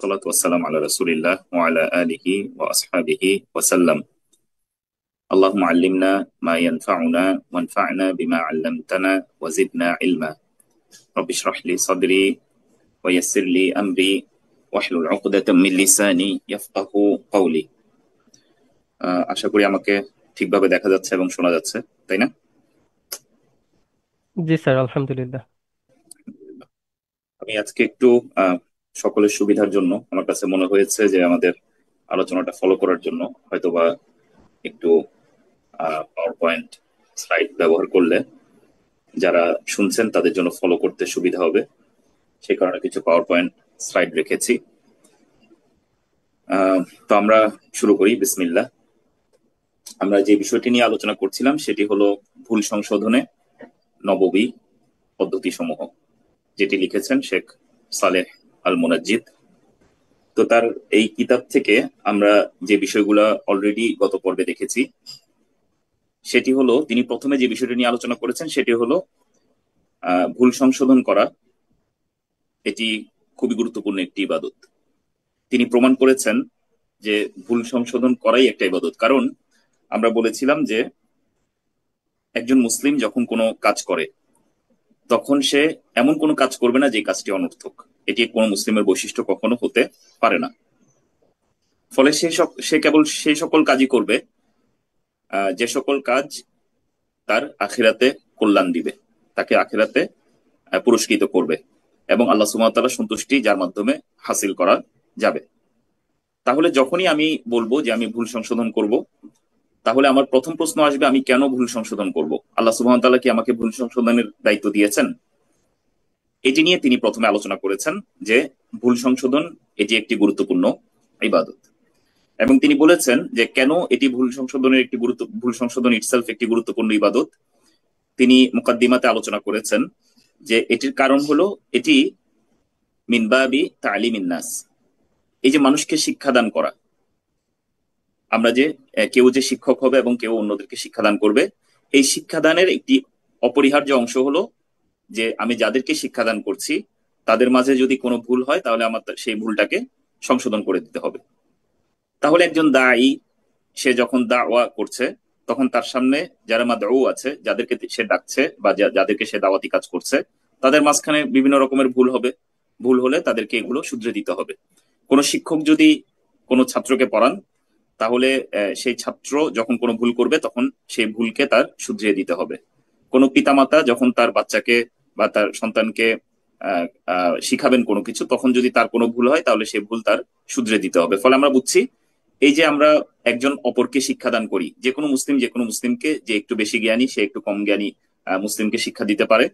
والصلاة والسلام على رسول الله وعلى آله وأصحابه وسلم. اللهم علمنا ما ينفعنا وانفعنا بما علمتنا وزدنا علما. رب اشرح لي صدري ويسر لي أمري واحلل عقدة من লিসানি يفقهু قولي. আশা করি আমাকে ঠিকভাবে দেখা যাচ্ছে এবং শোনা যাচ্ছে, তাই না? জি স্যার, আলহামদুলিল্লাহ। আমি আজকে একটু সকলের সুবিধার জন্য আমার কাছে মনে হয়েছে যে আমাদের আলোচনাটা ফলো করার জন্য হয়তোবা একটু পাওয়ার পয়েন্ট স্লাইড ব্যবহার করলে যারা শুনছেন তাদের জন্য ফলো করতে সুবিধা হবে, সেই কারণে কিছু পাওয়ার পয়েন্ট স্লাইড রেখেছি। তো আমরা শুরু করি, বিসমিল্লাহ। আমরা যে বিষয়টি নিয়ে আলোচনা করছিলাম সেটি হলো ভুল সংশোধনে নববী পদ্ধতি সমূহ, যেটি লিখেছেন শেখ সালেহ আল মুনাজ্জিদ। তো তার এই কিতাব থেকে আমরা যে বিষয়গুলা অলরেডি গত পর্বে দেখেছি সেটি হলো, তিনি প্রথমে যে বিষয়টি নিয়ে আলোচনা করেছেন সেটি হলো ভুল সংশোধন করা এটি খুবই গুরুত্বপূর্ণ একটি ইবাদত। তিনি প্রমাণ করেছেন যে ভুল সংশোধন করাই একটা ইবাদত। কারণ আমরা বলেছিলাম যে একজন মুসলিম যখন কোনো কাজ করে তখন সে এমন কোনো কাজ করবে না যে কাজটি অনর্থক। এটি কোনো মুসলিমের বৈশিষ্ট্য কখনো হতে পারে না। ফলে সে কেবল সেই সকল কাজই করবে যে সকল কাজ তার আখিরাতে কল্যাণ দিবে, তাকে আখিরাতে পুরস্কৃত করবে এবং আল্লাহ সুবহানাহু ওয়া তাআলার সন্তুষ্টি যার মাধ্যমে হাসিল করা যাবে। তাহলে যখনই আমি বলবো যে আমি ভুল সংশোধন করব, তাহলে আমার প্রথম প্রশ্ন আসবে, আমি কেন ভুল সংশোধন করব? আল্লাহ সুবহানাহু ওয়া তাআলা কি আমাকে ভুল সংশোধনের দায়িত্ব দিয়েছেন? এটি নিয়ে তিনি প্রথমে আলোচনা করেছেন যে ভুল সংশোধন এটি একটি গুরুত্বপূর্ণ ইবাদত, এবং তিনি বলেছেন যে কেন এটি ভুল সংশোধন ইটসেলফ একটি গুরুত্বপূর্ণ ইবাদত। তিনি মুকাদ্দিমাতে আলোচনা করেছেন যে এটির কারণ হলো এটি মিনবাবি তালিমিন নাস, এই যে মানুষকে শিক্ষাদান করা। আমরা যে কেউ যে শিক্ষক হবে এবং কেউ অন্যদেরকে শিক্ষাদান করবে, এই শিক্ষাদানের একটি অপরিহার্য অংশ হলো যে আমি যাদেরকে শিক্ষাদান করছি তাদের মাঝে যদি কোনো ভুল হয় তাহলে আমার সেই ভুলটাকে সংশোধন করে দিতে হবে। তাহলে একজন দায়ী সে যখন দাওয়া করছে তখন তার সামনে যারা মাদউ আছে, যাদেরকে সে ডাকছে বা যাদেরকে সে দাওয়াতি কাজ করছে, তাদের মাঝখানে বিভিন্ন রকমের ভুল হবে। ভুল হলে তাদেরকে এগুলো শুধরে দিতে হবে। কোনো শিক্ষক যদি কোনো ছাত্রকে পড়ান, তাহলে সেই ছাত্র যখন কোনো ভুল করবে তখন সেই ভুলকে তার শুধরিয়ে দিতে হবে। কোনো পিতামাতা যখন তার বাচ্চাকে বা তার সন্তানকে শিখাবেন কোনো কিছু, তখন যদি তার কোনো ভুল হয় তাহলে সেই ভুল তার শুধরে দিতে হবে। ফলে আমরা বুঝছি এই যে আমরা একজন অপরকে শিক্ষাদান করি, যে কোনো মুসলিমকে, যে একটু বেশি জ্ঞানী সে একটু কম জ্ঞানী মুসলিমকে শিক্ষা দিতে পারে।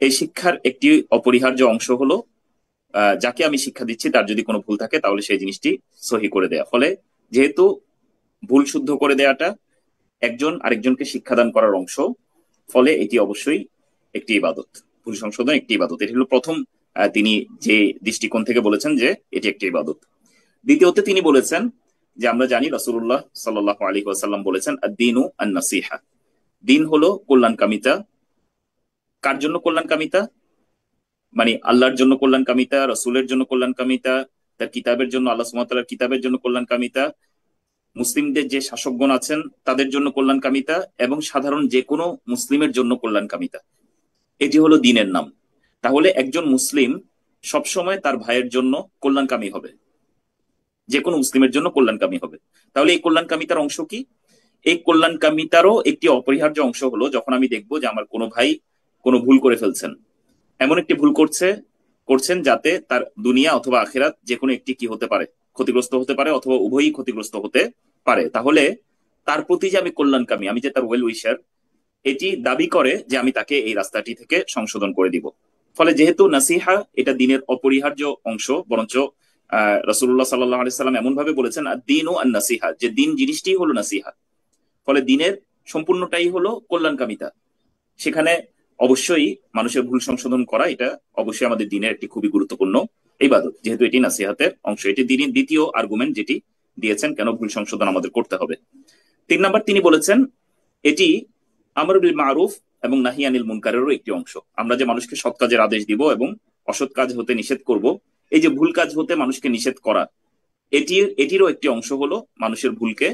এই শিক্ষার একটি অপরিহার্য অংশ হলো যাকে আমি শিক্ষা দিচ্ছি তার যদি কোনো ভুল থাকে তাহলে সেই জিনিসটি সহি করে দেয়া। ফলে যেহেতু ভুল শুদ্ধ করে দেয়াটা একজন আরেকজনকে শিক্ষাদান করার অংশ, ফলে এটি অবশ্যই একটি ইবাদত। ভুল সংশোধন একটি ইবাদত, এটি হলো প্রথম তিনি যে দৃষ্টিকোণ থেকে বলেছেন যে এটি একটি ইবাদত। দ্বিতীয়ত তিনি বলেছেন যে আমরা জানি রাসূলুল্লাহ সাল্লাল্লাহু আলাইহি ওয়াসাল্লাম বলেছেন আদ-দীনু আন-নাসিহা, দিন হলো কল্যাণকামিতা। কার জন্য কল্যাণকামিতা? মানে আল্লাহর জন্য কল্যাণকামিতা, রাসূলের জন্য কল্যাণকামিতা, তার কিতাবের জন্য, আল্লাহ সুবহানাহু ওয়া তাআলার কিতাবের জন্য কল্যাণকামিতা, মুসলিমদের যে শাসকগণ আছেন তাদের জন্য কল্যাণকামিতা, এবং সাধারণ যে কোনো মুসলিমের জন্য কল্যাণকামিতা। এটি হলো দ্বীনের নাম। তাহলে একজন মুসলিম সবসময় তার ভাইয়ের জন্য কল্যাণকামী হবে, যে কোনো মুসলিমের জন্য কল্যাণকামী হবে। তাহলে এই কল্যাণকামিতার অংশ কি? এই কল্যাণকামিতারও একটি অপরিহার্য অংশ হলো যখন আমি দেখবো যে আমার কোনো ভাই কোনো ভুল করে ফেলছেন, এমন একটি ভুল করছেন যাতে তার দুনিয়া অথবা আখিরাত যে কোনো একটি কি হতে পারে, ক্ষতিগ্রস্ত হতে পারে, অথবা উভয়ই ক্ষতিগ্রস্ত হতে পারে। তাহলে তার প্রতি যে আমি কল্যাণকামী, আমি যে তার ওয়েল উইশার, এটি দাবি করে যে আমি তাকে এই রাস্তাটি থেকে সংশোধন করে দিব। ফলে যেহেতু নাসিহা এটা দিনের অপরিহার্য অংশ, বরঞ্চ রাসূলুল্লাহ সাল্লাল্লাহু আলাইহি সাল্লাম এমন ভাবে বলেছেন আদ-দীনু আন-নাসিহা, যে দিন জিনিসটি হলো নাসিহা। ফলে দিনের সম্পূর্ণটাই হলো কল্যাণকামিতা। সেখানে অবশ্যই মানুষের ভুল সংশোধন করা এটা অবশ্যই আমাদের দিনের একটি খুবই গুরুত্বপূর্ণ ইবাদত, যেহেতু এটি নাসিহাতের অংশ। এটি দিনের দ্বিতীয় আর্গুমেন্ট যেটি দিয়েছেন কেন ভুল সংশোধন আমাদের করতে হবে। 3 নম্বর তিনি বলেছেন এটি আমর বিল মারুফ এবং নাহি আনিল মুনকারেরও একটি অংশ। আমরা যে মানুষকে সৎ কাজের আদেশ দিব এবং অসৎ কাজ হতে নিষেধ করব, এই যে ভুল কাজ হতে মানুষকে নিষেধ করা, এটিরও একটি অংশ হলো মানুষের ভুলকে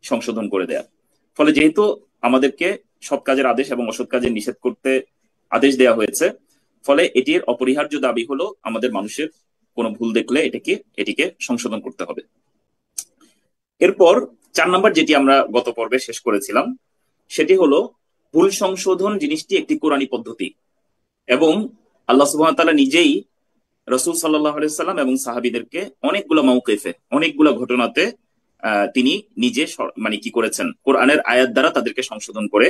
সংশোধন করে দেয়া। ফলে যেহেতু আমাদেরকে সৎ কাজের আদেশ এবং অসৎ কাজের নিষেধ করতে আদেশ দেওয়া হয়েছে, ফলে এটির অপরিহার্য দাবি হলো আমাদের মানুষের কোনো ভুল দেখলে এটিকে সংশোধন করতে হবে। এরপর 4 নম্বর যেটি আমরা গত পর্বে শেষ করেছিলাম, সেটি হলো ভুল সংশোধন জিনিসটি একটি কোরআনী পদ্ধতি, এবং আল্লাহ সুবহানাহু ওয়া তাআলা নিজেই রাসূল সাল্লাল্লাহু আলাইহি সাল্লাম এবং সাহাবীদেরকে অনেকগুলো মওকিফে, অনেকগুলো ঘটনাতে তিনি নিজে মানে কি করেছেন, কোরআনের আয়াত দ্বারা তাদেরকে সংশোধন করে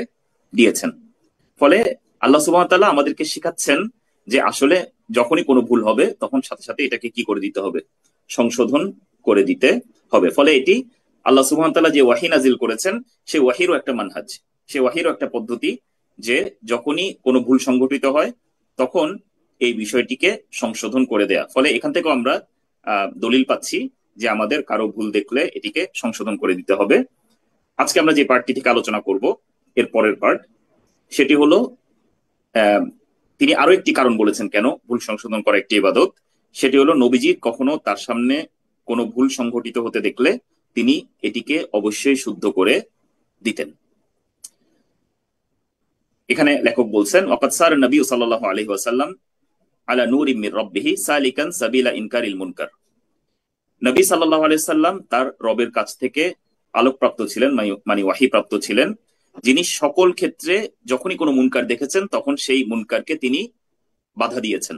দিয়েছেন। ফলে আল্লাহ সুবহানাহু ওয়া তাআলা আমাদেরকে শেখাচ্ছেন যে আসলে যখনই কোনো ভুল হবে তখন সাথে সাথে এটাকে কি করে দিতে হবে, সংশোধন করে দিতে হবে। ফলে এটি আল্লাহ সুবহানাহু ওয়া তাআলা যে ওয়াহী নাজিল করেছেন সেই ওয়াহীরও একটা মানহাজ, সেই ওয়াহীরও একটা পদ্ধতি, যে যখনই কোনো ভুল সংঘটিত হয় তখন এই বিষয়টিকে সংশোধন করে দেয়া। ফলে এখান থেকেও আমরা দলিল পাচ্ছি যে আমাদের কারো ভুল দেখলে এটিকে সংশোধন করে দিতে হবে। আজকে আমরা যে পার্টটি থেকে আলোচনা করব, এর পরের পার্ট, সেটি হলো তিনি আরো একটি কারণ বলেছেন কেন ভুল সংশোধন করা একটি ইবাদত। সেটি হলো নবীজি কখনো তার সামনে কোনো ভুল সংঘটিত হতে দেখলে তিনি এটিকে অবশ্যই শুদ্ধ করে দিতেন। এখানে লেখক বলছেন, ওয়াকাদ সার নবী সাল্লাল্লাহু আলাইহি ওয়াসাল্লাম আলা নূরিম মির রাব্বিহি সালিকান সাবিলা ইনকারিল মুনকার। নবী সাল্লাল্লাহু আলাইহি সাল্লাম তার রবের কাছ থেকে আলোকপ্রাপ্ত ছিলেন, মানে ওয়াহী প্রাপ্ত ছিলেন, যিনি সকল ক্ষেত্রে যখনই কোনো মুনকার দেখেছেন তখন সেই মুনকারকে তিনি বাধা দিয়েছেন,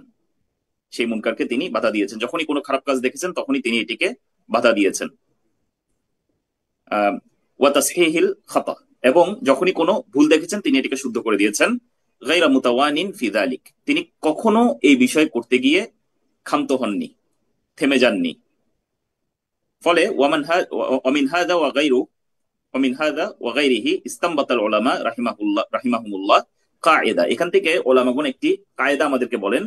সেই মুনকারকে তিনি বাধা দিয়েছেন। যখনই কোনো খারাপ কাজ দেখেছেন তখনই তিনি এটিকে বাধা দিয়েছেন। ওয়া তাসহিহিল খাতা, এবং যখনই কোনো ভুল দেখেছেন তিনি এটিকে শুদ্ধ করে দিয়েছেন। গায়রা মুতাওয়ানিন ফি যালিক, তিনি কখনো এই বিষয় করতে গিয়ে ক্ষান্ত হননি, থেমে যাননি। ফলে ওয়ামিন হাযা ওয়া গায়রিহি ইসতামবাতাল উলামা রাহিমাহুমুল্লাহ কায়দা। এখান থেকে উলামাগণ একটি কায়দা আমাদেরকে বলেন,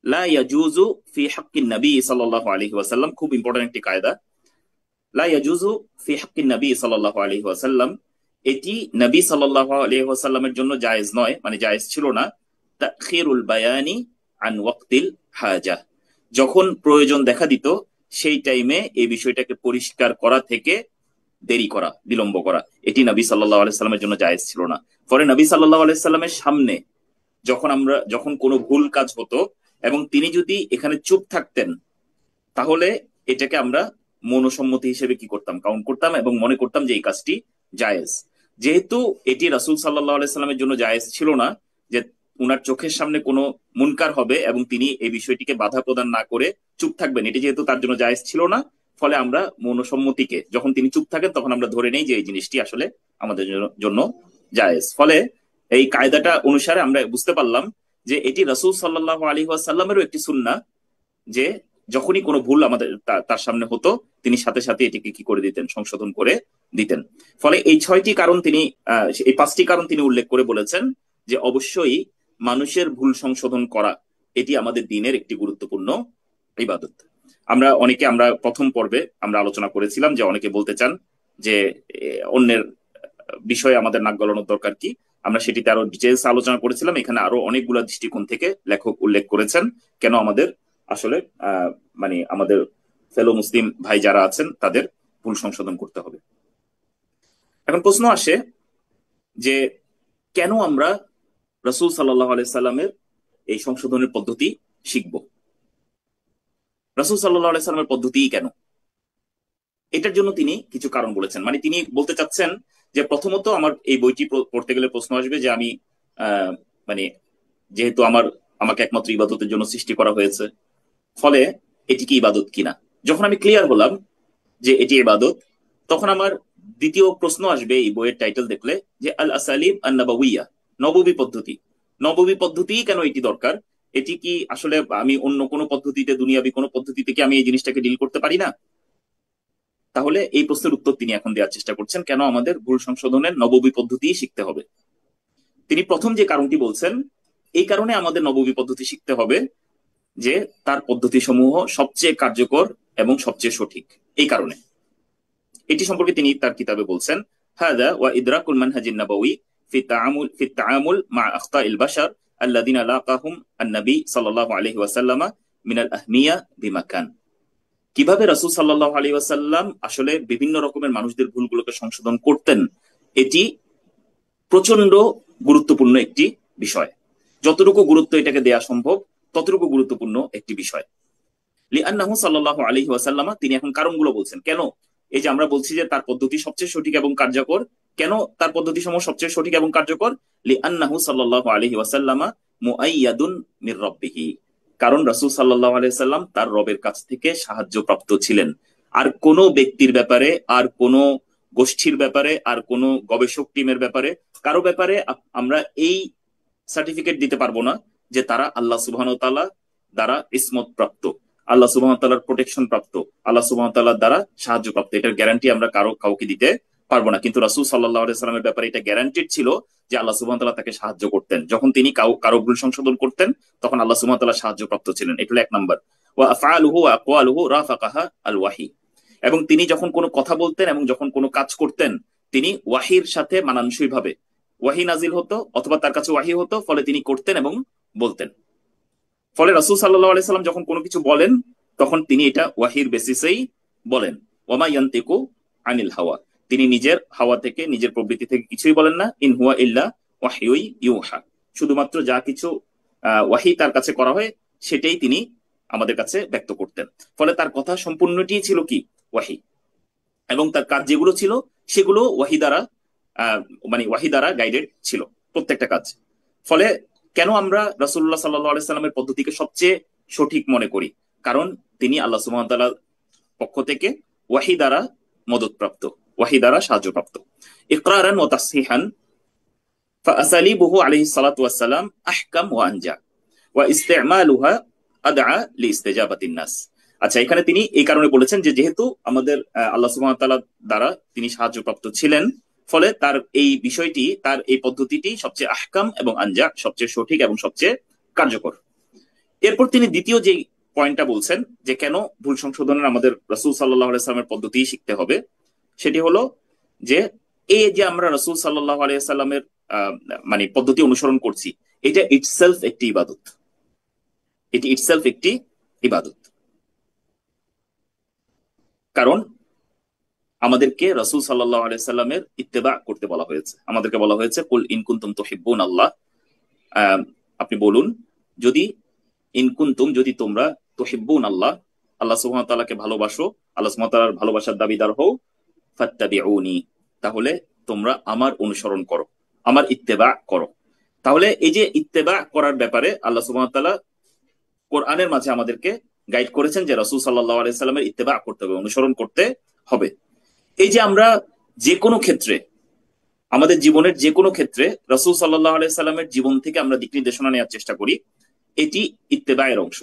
লা ইয়াজুজু ফি হাক্কিন নবী সাল্লাল্লাহু আলাইহি ওয়াসাল্লাম, খুব ইম্পর্টেন্ট একটি কায়দা। লা ইয়াজুজু ফি হাক্কিন নবী সাল্লাল্লাহু আলাইহি ওয়াসাল্লাম, এটি নবী সাল্লাল্লাহু আলাইহি ওয়াসাল্লামের জন্য জায়েজ নয়, মানে জায়েজ ছিল না, তাখিরুল বায়ানি আন ওয়াক্তিল হাজা, যখন প্রয়োজন দেখা দিত সেই টাইমে এই বিষয়টাকে পরিষ্কার করা থেকে দেরি করা, বিলম্ব করা, এটি নবী সাল্লাল্লাহু আলাইহি সাল্লামের জন্য জায়েজ ছিল না। ফলে নবী সাল্লাল্লাহু আলাইহি সাল্লামের সামনে যখন কোনো ভুল কাজ হতো এবং তিনি যদি এখানে চুপ থাকতেন, তাহলে এটাকে আমরা মনোসম্মতি হিসেবে কি করতাম, কাউন্ট করতাম এবং মনে করতাম যে এই কাজটি জায়েজ। যেহেতু এটি রাসূল সাল্লাল্লাহু আলাইহি সাল্লামের জন্য জায়েজ ছিল না যে উনার চোখের সামনে কোনো মুনকার হবে এবং তিনি এই বিষয়টিকে বাধা প্রদান না করে চুপ থাকবেন, এটি যেহেতু তার জন্য জায়েজ ছিল না, ফলে আমরা মনোসম্মতিকে, যখন তিনি চুপ থাকেন তখন আমরা ধরে নেই যে এই জিনিসটি আসলে আমাদের জন্য জায়েজ। ফলে এই কায়দাটা অনুসারে আমরা বুঝতে পারলাম যে এটি রাসূল সাল্লাল্লাহু আলাইহি ওয়াসাল্লামেরও একটি সুন্নাহ, যে যখনই কোনো ভুল আমাদের তার সামনে হতো তিনি সাথে সাথে এটিকে কি করে দিতেন, সংশোধন করে দিতেন। ফলে এই 6টি কারণ তিনি, এই 5টি কারণ তিনি উল্লেখ করে বলেছেন যে অবশ্যই মানুষের ভুল সংশোধন করা এটি আমাদের দিনের একটি গুরুত্বপূর্ণ ইবাদত। আমরা প্রথম পর্বে আমরা আলোচনা করেছিলাম যে অনেকে বলতে চান যে অন্যের বিষয়ে আমাদের নাক গলানোর দরকার কি, আমরা সেটিতে আরো ডিটেলস আলোচনা করেছিলাম। এখানে আরো অনেকগুলো দৃষ্টিকোণ থেকে লেখক উল্লেখ করেছেন কেন আমাদের আসলে মানে আমাদের ফেলো মুসলিম ভাই যারা আছেন তাদের ভুল সংশোধন করতে হবে। এখন প্রশ্ন আসে যে কেন আমরা রাসূল সাল্লাল্লাহু আলাইহি সাল্লামের এই সংশোধনের পদ্ধতি শিখব, রাসূল সাল্লাল্লাহু আলাইহি সাল্লামের পদ্ধতি কেন? এটার জন্য তিনি কিছু কারণ বলেছেন। মানে তিনি বলতে চাচ্ছেন যে প্রথমত আমার এই বইটি পড়তে গেলে প্রশ্ন আসবে যে আমি মানে যেহেতু আমাকে একমাত্র ইবাদতের জন্য সৃষ্টি করা হয়েছে, ফলে এটি কি ইবাদত কিনা। যখন আমি ক্লিয়ার হলাম যে এটি ইবাদত, তখন আমার দ্বিতীয় প্রশ্ন আসবে এই বইয়ের টাইটেল দেখলে যে আল আসালিব আন নাবাউইয়া, নববী পদ্ধতি। নববী পদ্ধতি কেন এটি দরকার, এটি কি আসলে আমি অন্য কোনো পদ্ধতিতে, দুনিয়াবী কোনো পদ্ধতিতে কি আমি এই জিনিসটাকে ডিল করতে পারি না? তাহলে এই প্রশ্নের উত্তর তিনি এখন দেওয়ার চেষ্টা করছেন, কেন আমাদের ভুল সংশোধনের নববী পদ্ধতি শিখতে হবে। তিনি প্রথম যে কারণটি বলছেন, এই কারণে আমাদের নববী পদ্ধতি শিখতে হবে যে তার পদ্ধতি সমূহ সবচেয়ে কার্যকর এবং সবচেয়ে সঠিক। এই কারণে এটি সম্পর্কে তিনি তার কিতাবে বলছেন, হাদা ওয়া ইদরাকুল মানহাজিন নাবাউই ফি তাআমুল মা আখতাইল বাশার আল্লাযিনা লাকাহুম আন-নবী সাল্লাল্লাহু আলাইহি ওয়াসাল্লাম মিনাল আহমিয়া বিমাকান। কিভাবে রাসূল সাল্লাল্লাহু আলাইহি ওয়াসাল্লাম আসলে বিভিন্ন রকমের মানুষদের ভুলগুলোকে সংশোধন করতেন, এটি প্রচন্ড গুরুত্বপূর্ণ একটি বিষয়। যতটুকু গুরুত্ব এটাকে দেয়া সম্ভব ততটুকু গুরুত্বপূর্ণ একটি বিষয়। লিআন্নাহু সাল্লাল্লাহু আলাইহি ওয়াসাল্লাম, তিনি এখন কারণগুলো বলছেন কেন এই যে আমরা বলছি যে তার পদ্ধতি সবচেয়ে সঠিক এবং কার্যকর। কেন তার পদ্ধতি সমূহ সবচেয়ে সঠিক এবং কার্যকর? লিআন্নাহু সাল্লাল্লাহু আলাইহি ওয়াসাল্লাম মুআইয়াদুন মির রাব্বিহি, কারণ রাসূল সাল্লাল্লাহু আলাইহি ওয়াসাল্লাম তার রবের কাছ থেকে সাহায্যপ্রাপ্ত ছিলেন। আর কোন ব্যক্তির ব্যাপারে, আর কোন গোষ্ঠীর ব্যাপারে, আর কোন গবেষক টিমের ব্যাপারে, কারো ব্যাপারে আমরা এই সার্টিফিকেট দিতে পারবো না যে তারা আল্লাহ সুবহানাহু ওয়া তাআলা দ্বারা ইসমত প্রাপ্ত, আল্লাহ সুবহানাহু ওয়া তাআলার প্রোটেকশন প্রাপ্ত, আল্লাহ সুবহানাহু ওয়া তাআলার দ্বারা সাহায্য প্রাপ্ত। এটার গ্যারান্টি আমরা কাউকে দিতে পারবো না। কিন্তু রাসূল সাল্লাল্লাহু আলাইহি ওয়াসাল্লামের ব্যাপারে এটা গ্যারান্টেড ছিল যে আল্লাহ সুবহানাহু ওয়া তাআলা তাকে সাহায্য করতেন। যখন তিনি কারো ভুল সংশোধন করতেন তখন আল্লাহ সুবহানাহু ওয়া তাআলা সাহায্য প্রাপ্ত ছিলেন। এটা হলো এক নাম্বার। ওয়া আফআলুহু ওয়া আকওয়ালুহু রাফাকাহা আল ওয়াহি, এবং তিনি যখন কোনো কথা বলতেন এবং যখন কোনো কাজ করতেন তিনি ওয়াহির সাথে মানানসই ভাবে, ওয়াহি নাজিল হতো অথবা তার কাছে ওয়াহি হতো, ফলে তিনি করতেন এবং বলতেন। ফলে রাসূল সাল্লাল্লাহু আলাইহি সাল্লাম যখন কোনো কিছু বলেন তখন তিনি এটা ওয়াহির বেসিসেই বলেন। ওয়ামা ইয়ান্তিকু আনিল হাওয়া, তিনি নিজের হাওয়া থেকে, নিজের প্রবৃত্তি থেকে কিছুই বলেন না। ইন হুয়া ইল্লা ওয়াহিয়ুই ইউহা, শুধুমাত্র যা কিছু ওয়াহি তার কাছে করা হয় সেটাই তিনি আমাদের কাছে ব্যক্ত করতেন। ফলে তার কথা সম্পূর্ণটি ছিল কি? ওয়াহি। এবং তার কাজ যেগুলো ছিল সেগুলো ওয়াহি দ্বারা ওয়াহি দ্বারা গাইডেড ছিল প্রত্যেকটা কাজ। ফলে কেন আমরা রাসূলুল্লাহ সাল্লাল্লাহু আলাইহি সাল্লামের পদ্ধতিকে সবচেয়ে সঠিক মনে করি? কারণ তিনি আল্লাহ সুবহানাহু ওয়া তাআলার পক্ষ থেকে ওয়াহি দ্বারা মদতপ্রাপ্ত, ওয়াহি দ্বারা সাহায্যপ্রাপ্ত। ইকরারান ওয়া তাসহিহান ফাআসালিবুহু আলাইহিস সালাতু ওয়াস সালাম আহকাম ওয়া আনজা ওয়া ইসতিমালুহা আদআ লিইস্তিজাবাতিন নাস। আচ্ছা, এখানে তিনি এই কারণে বলেছেন যে যেহেতু আমাদের আল্লাহ সুবহানাহু ওয়া তাআলা দ্বারা তিনি সাহায্যপ্রাপ্ত ছিলেন, ফলে তার এই বিষয়টি, তার এই পদ্ধতিটি সবচেয়ে আহকাম এবং আনজা, সবচেয়ে সঠিক এবং সবচেয়ে কার্যকর। এরপর তিনি দ্বিতীয় যে পয়েন্টটা বলছেন যে কেন ভুল সংশোধনের আমাদের রাসূল সাল্লাল্লাহু আলাইহি সাল্লামের পদ্ধতি শিখতে হবে, সেটি হলো যে এই যে আমরা রাসূল সাল্লাল্লাহু আলাইহি সাল্লামের পদ্ধতি অনুসরণ করছি, এটা ইটসেলফ একটি ইবাদত। এটি ইটসেলফ একটি ইবাদত। কারণ আমাদেরকে রাসূল সাল্লাল্লাহু আলাইহি সাল্লামের ইত্তেবা করতে বলা হয়েছে। আমাদেরকে বলা হয়েছে কুল ইন কুনতুম তুহিব্বুন আল্লাহ, আপনি বলুন যদি ইন কুনতুম, যদি তোমরা তুহিব্বুন আল্লাহ, আল্লাহ সুবহানাহু ওয়া তাআলাকে ভালোবাসো, আল্লাহ সুবহানাহু ওয়া তাআলার ভালোবাসার দাবিদার হও, ফাত্তাবিউনি, তাহলে তোমরা আমার অনুসরণ করো, আমার ইত্তেবা করো। তাহলে এই যে ইত্তেবা করার ব্যাপারে আল্লাহ সুবহানাহু ওয়া তাআলা কোরআনের মাঝে আমাদেরকে গাইড করেছেন যে রাসূল সাল্লাল্লাহু আলাইহি সাল্লামের ইত্তেবা করতে হবে, অনুসরণ করতে হবে। এই যে আমরা যে কোনো ক্ষেত্রে, আমাদের জীবনের যে কোনো ক্ষেত্রে রাসূল সাল্লাল্লাহু আলাইহি সাল্লামের জীবন থেকে আমরা দিক নির্দেশনা নেওয়ার চেষ্টা করি, এটি ইত্তেবায়ের অংশ।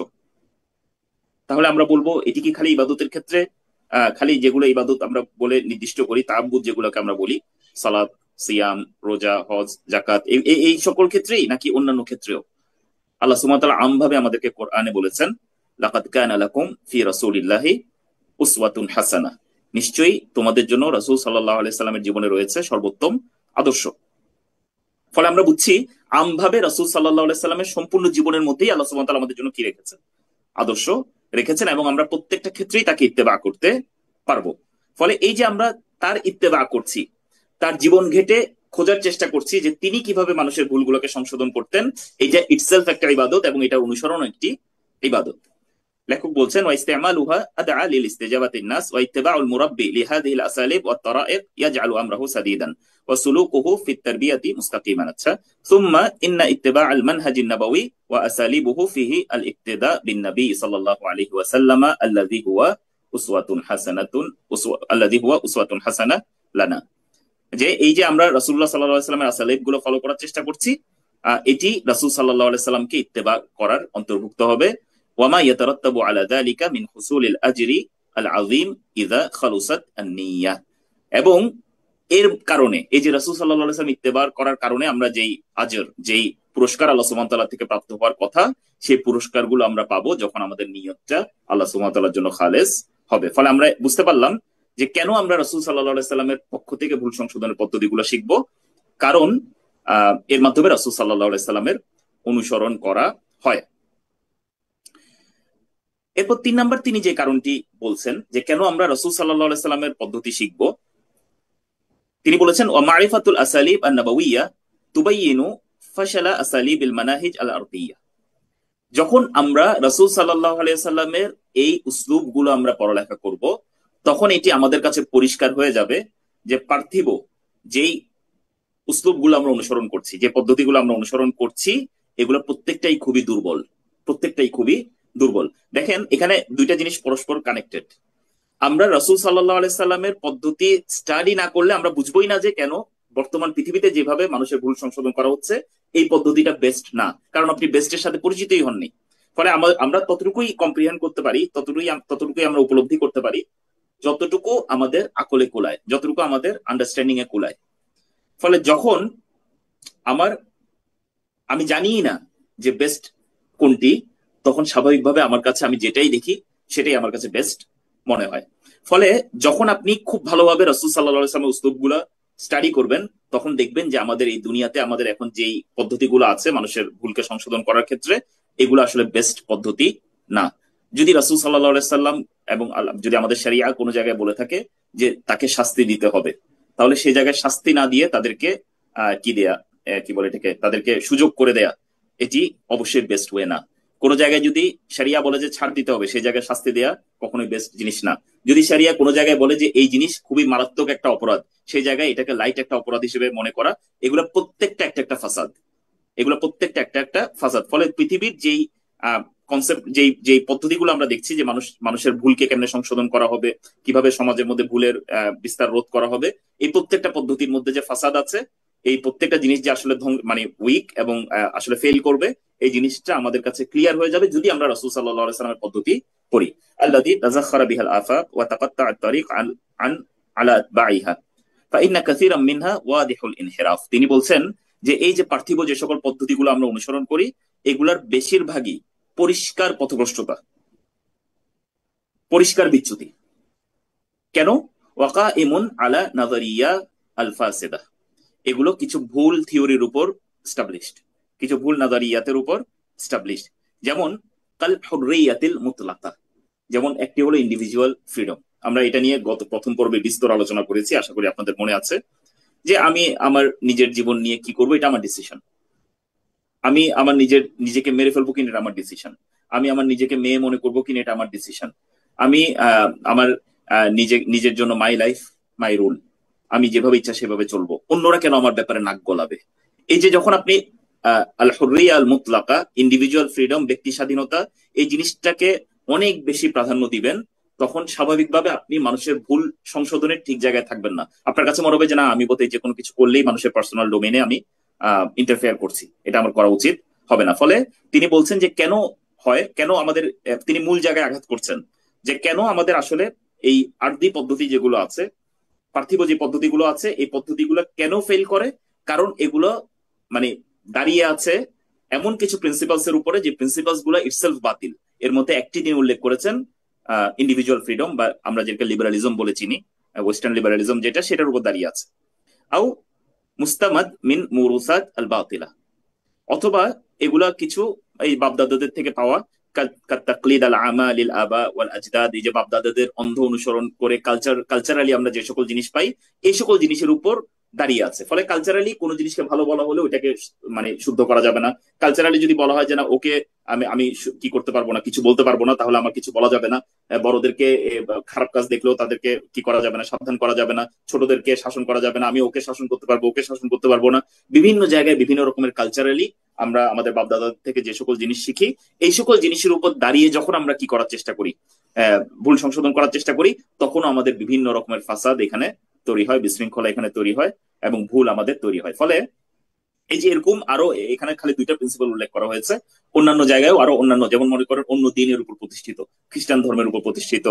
তাহলে আমরা বলবো এটি কি খালি ইবাদতের ক্ষেত্রে, খালি যেগুলো ইবাদত আমরা বলে নির্দিষ্ট করি, তাআব্বুদ যেগুলোকে আমরা বলি, সালাত, সিয়াম, রোজা, হজ, যাকাত, এই সকল ক্ষেত্রেই, নাকি অন্যান্য ক্ষেত্রেও? আল্লাহ সুবহানাহু ওয়া তাআলা আমভাবে আমাদেরকে কোরআনে বলেছেন লাকাদ কানা লাকুম ফি রাসূলিল্লাহি উসওয়াতুন হাসানাহ, নিশ্চয়ই তোমাদের জন্য রাসূল সাল্লাল্লাহু আলাইহি সাল্লামের জীবনে রয়েছে সর্বোত্তম আদর্শ। ফলে আমরা বুঝছি আমভাবে রাসূল সাল্লাল্লাহু আলাইহি সাল্লামের সম্পূর্ণ জীবনের মধ্যেই আল্লাহ সুবহানাহু ওয়া তাআলা আমাদের জন্য কি রেখেছেন? আদর্শ রেখেছেন, এবং আমরা প্রত্যেকটা ক্ষেত্রেই তাকে ইত্তেবা করতে পারবো। ফলে এই যে আমরা তার ইত্তেবা করছি, তার জীবন ঘেটে খোঁজার চেষ্টা করছি যে তিনি কিভাবে মানুষের ভুলগুলোকে সংশোধন করতেন, এইটা ইটসেলফ একটা ইবাদত এবং এটা অনুসরণ একটি ইবাদত। লেখক বলছেন ওয়া ইসতিমালুহা আদআ লিল ইস্তিজাবাতিন নাস ওয়া ইত্তিবাউল মুরাব্বি লিহাদিহিল আসালিব ওয়াত তারাইক ইয়াজআলু আমরাহু সাদীদান ওয়া সুলুকুহু ফিত তারবিয়াতি মুস্তাকিমান। আচ্ছা, সুম্মা ইন্না ইত্তিবাআল মানহাজিন নাবাওয়ী ওয়া আসালিবুহু ফিহি আল ইক্তিদা বিন নবী সাল্লাল্লাহু আলাইহি ওয়াসাল্লাম আল্লাযী হুয়া উসওয়াতুন হাসানাহ লানা। যে এই যে আমরা রাসূলুল্লাহ সাল্লাল্লাহু আলাইহি ওয়াসাল্লামের আসালিব গুলো ফলো করার চেষ্টা করছি, এটি রাসূল সাল্লাল্লাহু আলাইহি ওয়াসাল্লামকে ইত্তেবা করার অন্তর্ভুক্ত হবে। ওয়ামা ইয়াতারাত্তাবু আলা যালিকা মিন হুসুলিল আজরি আল আযীম ইযা খালুসাত আন-নিয়্যাহ, এবং এর কারণে, এই যে রাসূল সাল্লাল্লাহু আলাইহি ওয়াসাল্লাম ইত্তেবা করার কারণে আমরা যেই আজর, যেই পুরস্কার আল্লাহ সুবহানাহু ওয়া তাআলা থেকে প্রাপ্ত হওয়ার কথা, সেই পুরস্কারগুলো আমরা পাবো যখন আমাদের নিয়তটা আল্লাহ সুবহানাহু ওয়া তাআলার জন্য খালেস হবে। ফলে আমরা বুঝতে পারলাম যে কেন আমরা রাসূল সাল্লাল্লাহু আলাইহি সাল্লামের পক্ষ থেকে ভুল সংশোধনের পদ্ধতিগুলো শিখবো। কারণ এর মাধ্যমে রাসূল সাল্লাল্লাহু আলাইহি সাল্লামের অনুসরণ করা হয়। এরপর 3 নাম্বার তিনি যে কারণটি বলছেন যে কেন আমরা রাসূল সাল্লাল্লাহু আলাইহি সাল্লামের পদ্ধতি শিখবো, তিনি বলেছেন ওয়া মারিফাতুল আসালিব আন-নাবাওয়িয়া তুবাইয়িনু ফাশালা আসালিবিল মানাহিজ আল-আরবিয়্যা। যখন আমরা রাসূল সাল্লাল্লাহু আলাইহি সাল্লামের এই উসলুব গুলো আমরা পড়ালেখা করব, তখন এটি আমাদের কাছে পরিষ্কার হয়ে যাবে যে পার্থিব যেই উসলুব গুলো আমরা অনুসরণ করছি, যে পদ্ধতিগুলো আমরা অনুসরণ করছি, এগুলো প্রত্যেকটাই খুবই দুর্বল, প্রত্যেকটাই খুবই দুর্বল। দেখেন এখানে দুইটা জিনিস পরস্পর কানেক্টেড। আমরা রাসূল সাল্লাল্লাহু আলাইহি সাল্লামের পদ্ধতি স্টাডি না করলে আমরা বুঝবোই না যে কেন বর্তমান পৃথিবীতে যেভাবে মানুষের ভুল সংশোধন করা হচ্ছে এই পদ্ধতিটা বেস্ট না, কারণ আপনি বেস্টের সাথে পরিচিতই হননি। ফলে আমরা ততটুকুই কম্প্রিহেন্ড করতে পারি, ততটুকুই আমরা উপলব্ধি করতে পারি যতটুকু আমাদের আকলে কুলায়, যতটুকু আমাদের আন্ডারস্ট্যান্ডিং এ কুলায়। ফলে যখন আমার আমি জানিই না যে বেস্ট কোনটি, তখন স্বাভাবিকভাবে আমার কাছে আমি যেটাই দেখি সেটাই আমার কাছে বেস্ট মনে হয়। ফলে যখন আপনি খুব ভালোভাবে রাসূল সাল্লাল্লাহু আলাইহি ওয়াসাল্লামের উসলুবগুলো স্টাডি করবেন, তখন দেখবেন যে আমাদের এই দুনিয়াতে আমাদের এখন যেই পদ্ধতিগুলো আছে মানুষের ভুলকে সংশোধন করার ক্ষেত্রে, এগুলো আসলে বেস্ট পদ্ধতি না। যদি রাসূল সাল্লাল্লাহু আলাইহি সাল্লাম এবং যদি আমাদের শরিয়া কোনো জায়গায় বলে থাকে যে তাকে শাস্তি দিতে হবে, তাহলে সেই জায়গায় শাস্তি না দিয়ে তাদেরকে কি দেয়া, কি বলে এটাকে, তাদেরকে সুযোগ করে দেয়া, এটি অবশ্যই বেস্ট ওয়ে না। কোন জায়গায় যদি শরিয়া বলে যে ছাড় দিতে হবে, সেই জায়গায় শাস্তি দেয়া কখনোই বেস্ট জিনিস না। যদি শরিয়া কোনো জায়গায় বলে যে এই জিনিস খুবই মারাত্মক একটা অপরাধ, সেই জায়গায় এটাকে লাইট একটা অপরাধ হিসেবে মনে করা, এগুলো প্রত্যেকটা একটা একটা ফাসাদ, এগুলো প্রত্যেকটা একটা একটা ফাসাদ। ফলে পৃথিবীর যেই কনসেপ্ট, যেই পদ্ধতিগুলো আমরা দেখছি যে মানুষের ভুলকে কেমনে সংশোধন করা হবে, কিভাবে সমাজের মধ্যে ভুলের বিস্তার রোধ করা হবে, এই প্রত্যেকটা পদ্ধতির মধ্যে যে ফাসাদ আছে, এই প্রত্যেকটা জিনিস যে আসলে মানে উইক এবং আসলে ফেল করবে, এই জিনিসটা আমাদের কাছে ক্লিয়ার হয়ে যাবে যদি আমরা রাসূল সাল্লাল্লাহু আলাইহি সাল্লামের পদ্ধতি পড়ি। আল্লাযী তাযাখারা বিহাল আফাক ওয়া তাকাত্তাআত তারিক আন আলা আতবাইহা ফাইন্না কাসীরাম মিনহা ওয়াদিহুল ইনহিরাফ। তিনি বলছেন যে এই যে পার্থিব যে সকল পদ্ধতিগুলো আমরা অনুসরণ করি, এগুলার বেশিরভাগই পরিষ্কার পথভ্রষ্টতা, পরিষ্কার বিচ্যুতি। কেন? ওয়াকা ইমুন আলা নাজারিয়া আল ফাসিদা, এগুলো কিছু ভুল থিওরির উপর স্টাবলিশড, কিছু ভুল নাজারিয়াতের উপর স্টাবলিশড। যেমন কাল হুররিয়াতিল মুতলাকা, যেমন একটি হলো ইন্ডিভিজুয়াল ফ্রিডম। আমরা এটা নিয়ে গত প্রথম পর্বে বিস্তর আলোচনা করেছি, আশা করি আপনাদের মনে আছে, যে আমি আমার নিজের জীবন নিয়ে কি করবো এটা আমার ডিসিশন। আমি আমার নিজেকে মেরে ফেলবো কিনা এটা আমার ডিসিশন। আমি আমার নিজেকে মেয়ে মনে করবো কিনা এটা আমার ডিসিশন। আমি আমার নিজের জন্য মাই লাইফ মাই রুল, আমি যেভাবে ইচ্ছা সেভাবে চলবো, অন্যরা কেন আমার ব্যাপারে নাক গলাবে। এই যে যখন আপনি আল হুররিয়া আল মুতলাকা, ইন্ডিভিজুয়াল ফ্রিডম, ব্যক্তি স্বাধীনতা, এই জিনিসটাকে অনেক বেশি প্রাধান্য দিবেন, তখন স্বাভাবিকভাবে আপনি মানুষের ভুল সংশোধনের ঠিক জায়গায় থাকবেন না। আপনার কাছে মনে হবে যে না, আমি বোধহয় যে কোনো কিছু করলেই মানুষের পার্সোনাল ডোমেইনে আমি ইন্টারফেয়ার করছি, এটা আমার করা উচিত হবে না। ফলে তিনি বলছেন যে কেন হয়, কেন আমাদের, তিনি মূল জায়গায় আঘাত করছেন যে কেন আমাদের আসলে এই আরদি পদ্ধতি যেগুলো আছে, পার্থিব যে পদ্ধতিগুলো আছে, এই পদ্ধতিগুলো কেন ফেল করে। কারণ এগুলো মানে দাঁড়িয়ে আছে এমন কিছু প্রিন্সিপালস এর উপরে, যে প্রিন্সিপালস গুলো ইটসেলফ বাতিল। এর মধ্যে একটি তিনি উল্লেখ করেছেন ইন্ডিভিজুয়াল ফ্রিডম, বা আমরা যেটাকে লিবারালিজম বলে চিনি, ওয়েস্টার্ন লিবারালিজম যেটা, সেটার উপর দাঁড়িয়ে আছে। আও মুস্তামাদ মিন মুরুসাত আল বাতিলা, অথবা এগুলা কিছু এই বাপদাদাদের থেকে পাওয়া, তাকলিদ আল আমালিল আবা ওয়াল আজদাদ, এই যে বাপদাদাদের অন্ধ অনুসরণ করে কালচারালি আমরা যে সকল জিনিস পাই, এই সকল জিনিসের উপর দাঁড়িয়ে আছে। ফলে কালচারালি কোনো জিনিসকে ভালো বলা হলে ওইটাকে মানে শুদ্ধ করা যাবে না। কালচারালি যদি বলা হয় যে না, ওকে আমি কি করতে পারবো না, কিছু বলতে পারবো না, তাহলে আমার কিছু বলা যাবে না। বড়দেরকে খারাপ কাজ দেখলেও তাদেরকে কি করা যাবে না, সাবধান করা যাবে না। ছোটদেরকে শাসন করা যাবে না, আমি ওকে শাসন করতে পারবো, ওকে শাসন করতে পারবো না। বিভিন্ন জায়গায় বিভিন্ন রকমের কালচারালি আমরা আমাদের বাপদাদা থেকে যে সকল জিনিস শিখি, এই সকল জিনিসের উপর দাঁড়িয়ে যখন আমরা কি করার চেষ্টা করি, ভুল সংশোধন করার চেষ্টা করি, তখন আমাদের বিভিন্ন রকমের ফাসাদ এখানে তৈরি হয়, বিশৃঙ্খলা এখানে তৈরি হয়, এবং ভুল আমাদের তৈরি হয়। ফলে এই যে এরকম আরো, এখানে খালি দুইটা প্রিন্সিপাল উল্লেখ করা হয়েছে, অন্যান্য জায়গায়ও আরো অন্যান্য, যেমন মনে করেন অন্য দিনের উপর প্রতিষ্ঠিত, খ্রিস্টান ধর্মের উপর প্রতিষ্ঠিত,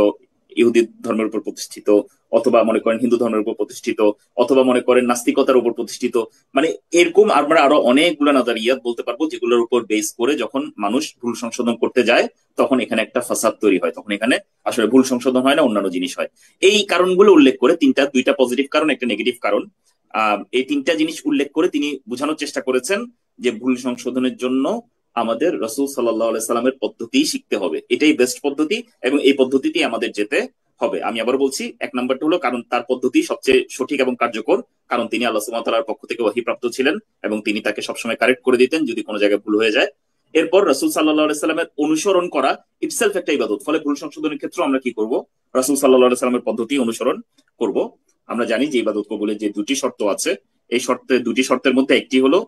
ইহুদি ধর্মের উপর প্রতিষ্ঠিত, অথবা মনে করেন হিন্দু ধর্মের উপর প্রতিষ্ঠিত, অথবা মনে করেন নাস্তিকতার উপর প্রতিষ্ঠিত, মানে এরকম আমরা আরো অনেকগুলো নাজারিয়াত বলতে পারবো যেগুলোর উপর বেস করে যখন মানুষ ভুল সংশোধন করতে যায়, তখন এখানে একটা ফাসাদ তৈরি হয়, তখন এখানে আসলে ভুল সংশোধন হয় না, অন্যান্য জিনিস হয়। এই কারণগুলো উল্লেখ করে, দুইটা পজিটিভ কারণ, একটা নেগেটিভ কারণ, এই তিনটা জিনিস উল্লেখ করে তিনি বোঝানোর চেষ্টা করেছেন যে ভুল সংশোধনের জন্য আমাদের রাসূল সাল্লাল্লাহু আলাইহি সাল্লামের পদ্ধতিই শিখতে হবে, এটাই বেস্ট পদ্ধতি এবং এই পদ্ধতিতেই আমাদের যেতে হবে। আমি আবার বলছি, এক নাম্বারটা হলো কারণ তার পদ্ধতি সবচেয়ে সঠিক এবং কার্যকর, কারণ তিনি আল্লাহ সুবহানাহু ওয়া তাআলার পক্ষ থেকে ওহী প্রাপ্ত ছিলেন এবং তিনি তাকে সবসময় কারেক্ট করে দিতেন যদি কোনো জায়গায় ভুল হয়ে যায়। এরপর রাসূল সাল্লাল্লাহু আলাইহি সাল্লামের অনুসরণ করা ইটসেলফ একটা ইবাদত। ফলে ভুল সংশোধনের ক্ষেত্রে আমরা কি করব? রাসূল সাল্লাল্লাহু আলাইহি সাল্লামের পদ্ধতি অনুসরণ করব। আমরা জানি যে ইবাদত কবুলের যে দুটি শর্ত আছে, এই দুটি শর্তের মধ্যে একটি হলো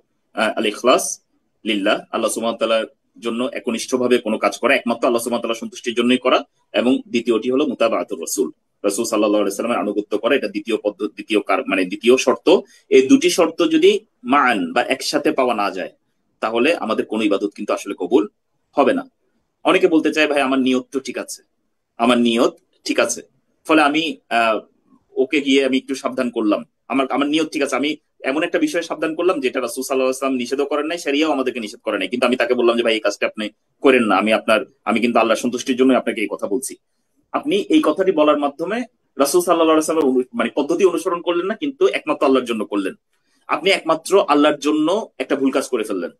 আল ইখলাস লিল্লাহ, আল্লাহ সুবহানাহু ওয়া তাআলার জন্য একনিষ্ঠভাবে কোনো কাজ করা, একমাত্র আল্লাহ সুবহানাহু ওয়া তাআলার সন্তুষ্টির জন্যই করা। এবং দ্বিতীয়টি হলো মুতাবাআতুর রাসূল, রাসূল সাল্লাল্লাহু আলাইহি সাল্লামের আনুগত্য করা। এটা দ্বিতীয় পদ্ধতি, মানে দ্বিতীয় শর্ত। এই দুটি শর্ত যদি মান বা একসাথে পাওয়া না যায়, তাহলে আমাদের কোনো ইবাদত কিন্তু আসলে কবুল হবে না। অনেকে বলতে চায়, ভাই আমার নিয়ত তো ঠিক আছে, আমার নিয়ত ঠিক আছে, ফলে আমি ওকে গিয়ে আমি একটু সাবধান করলাম, আমার আমার নিয়ত ঠিক আছে, আমি এমন একটা বিষয়ে সাবধান করলাম যেটা রাসূল সাল্লাল্লাহু আলাইহি ওয়াসাল্লাম নিষেধও করেন নাই, শরিয়াও আমাদেরকে নিষেধ করে নাই, কিন্তু আমি তাকে বললাম যে ভাই এই কাজটা আপনি করেন না, আমি কিন্তু আল্লাহর সন্তুষ্টির জন্য আপনাকে এই কথা বলছি। আপনি এই কথাটি বলার মাধ্যমে রাসূল সাল্লাল্লাহু আলাইহি ওয়াসাল্লামের মানে পদ্ধতি অনুসরণ করলেন না, কিন্তু একমাত্র আল্লাহর জন্য করলেন। আপনি একমাত্র আল্লাহর জন্য একটা ভুল কাজ করে ফেললেন।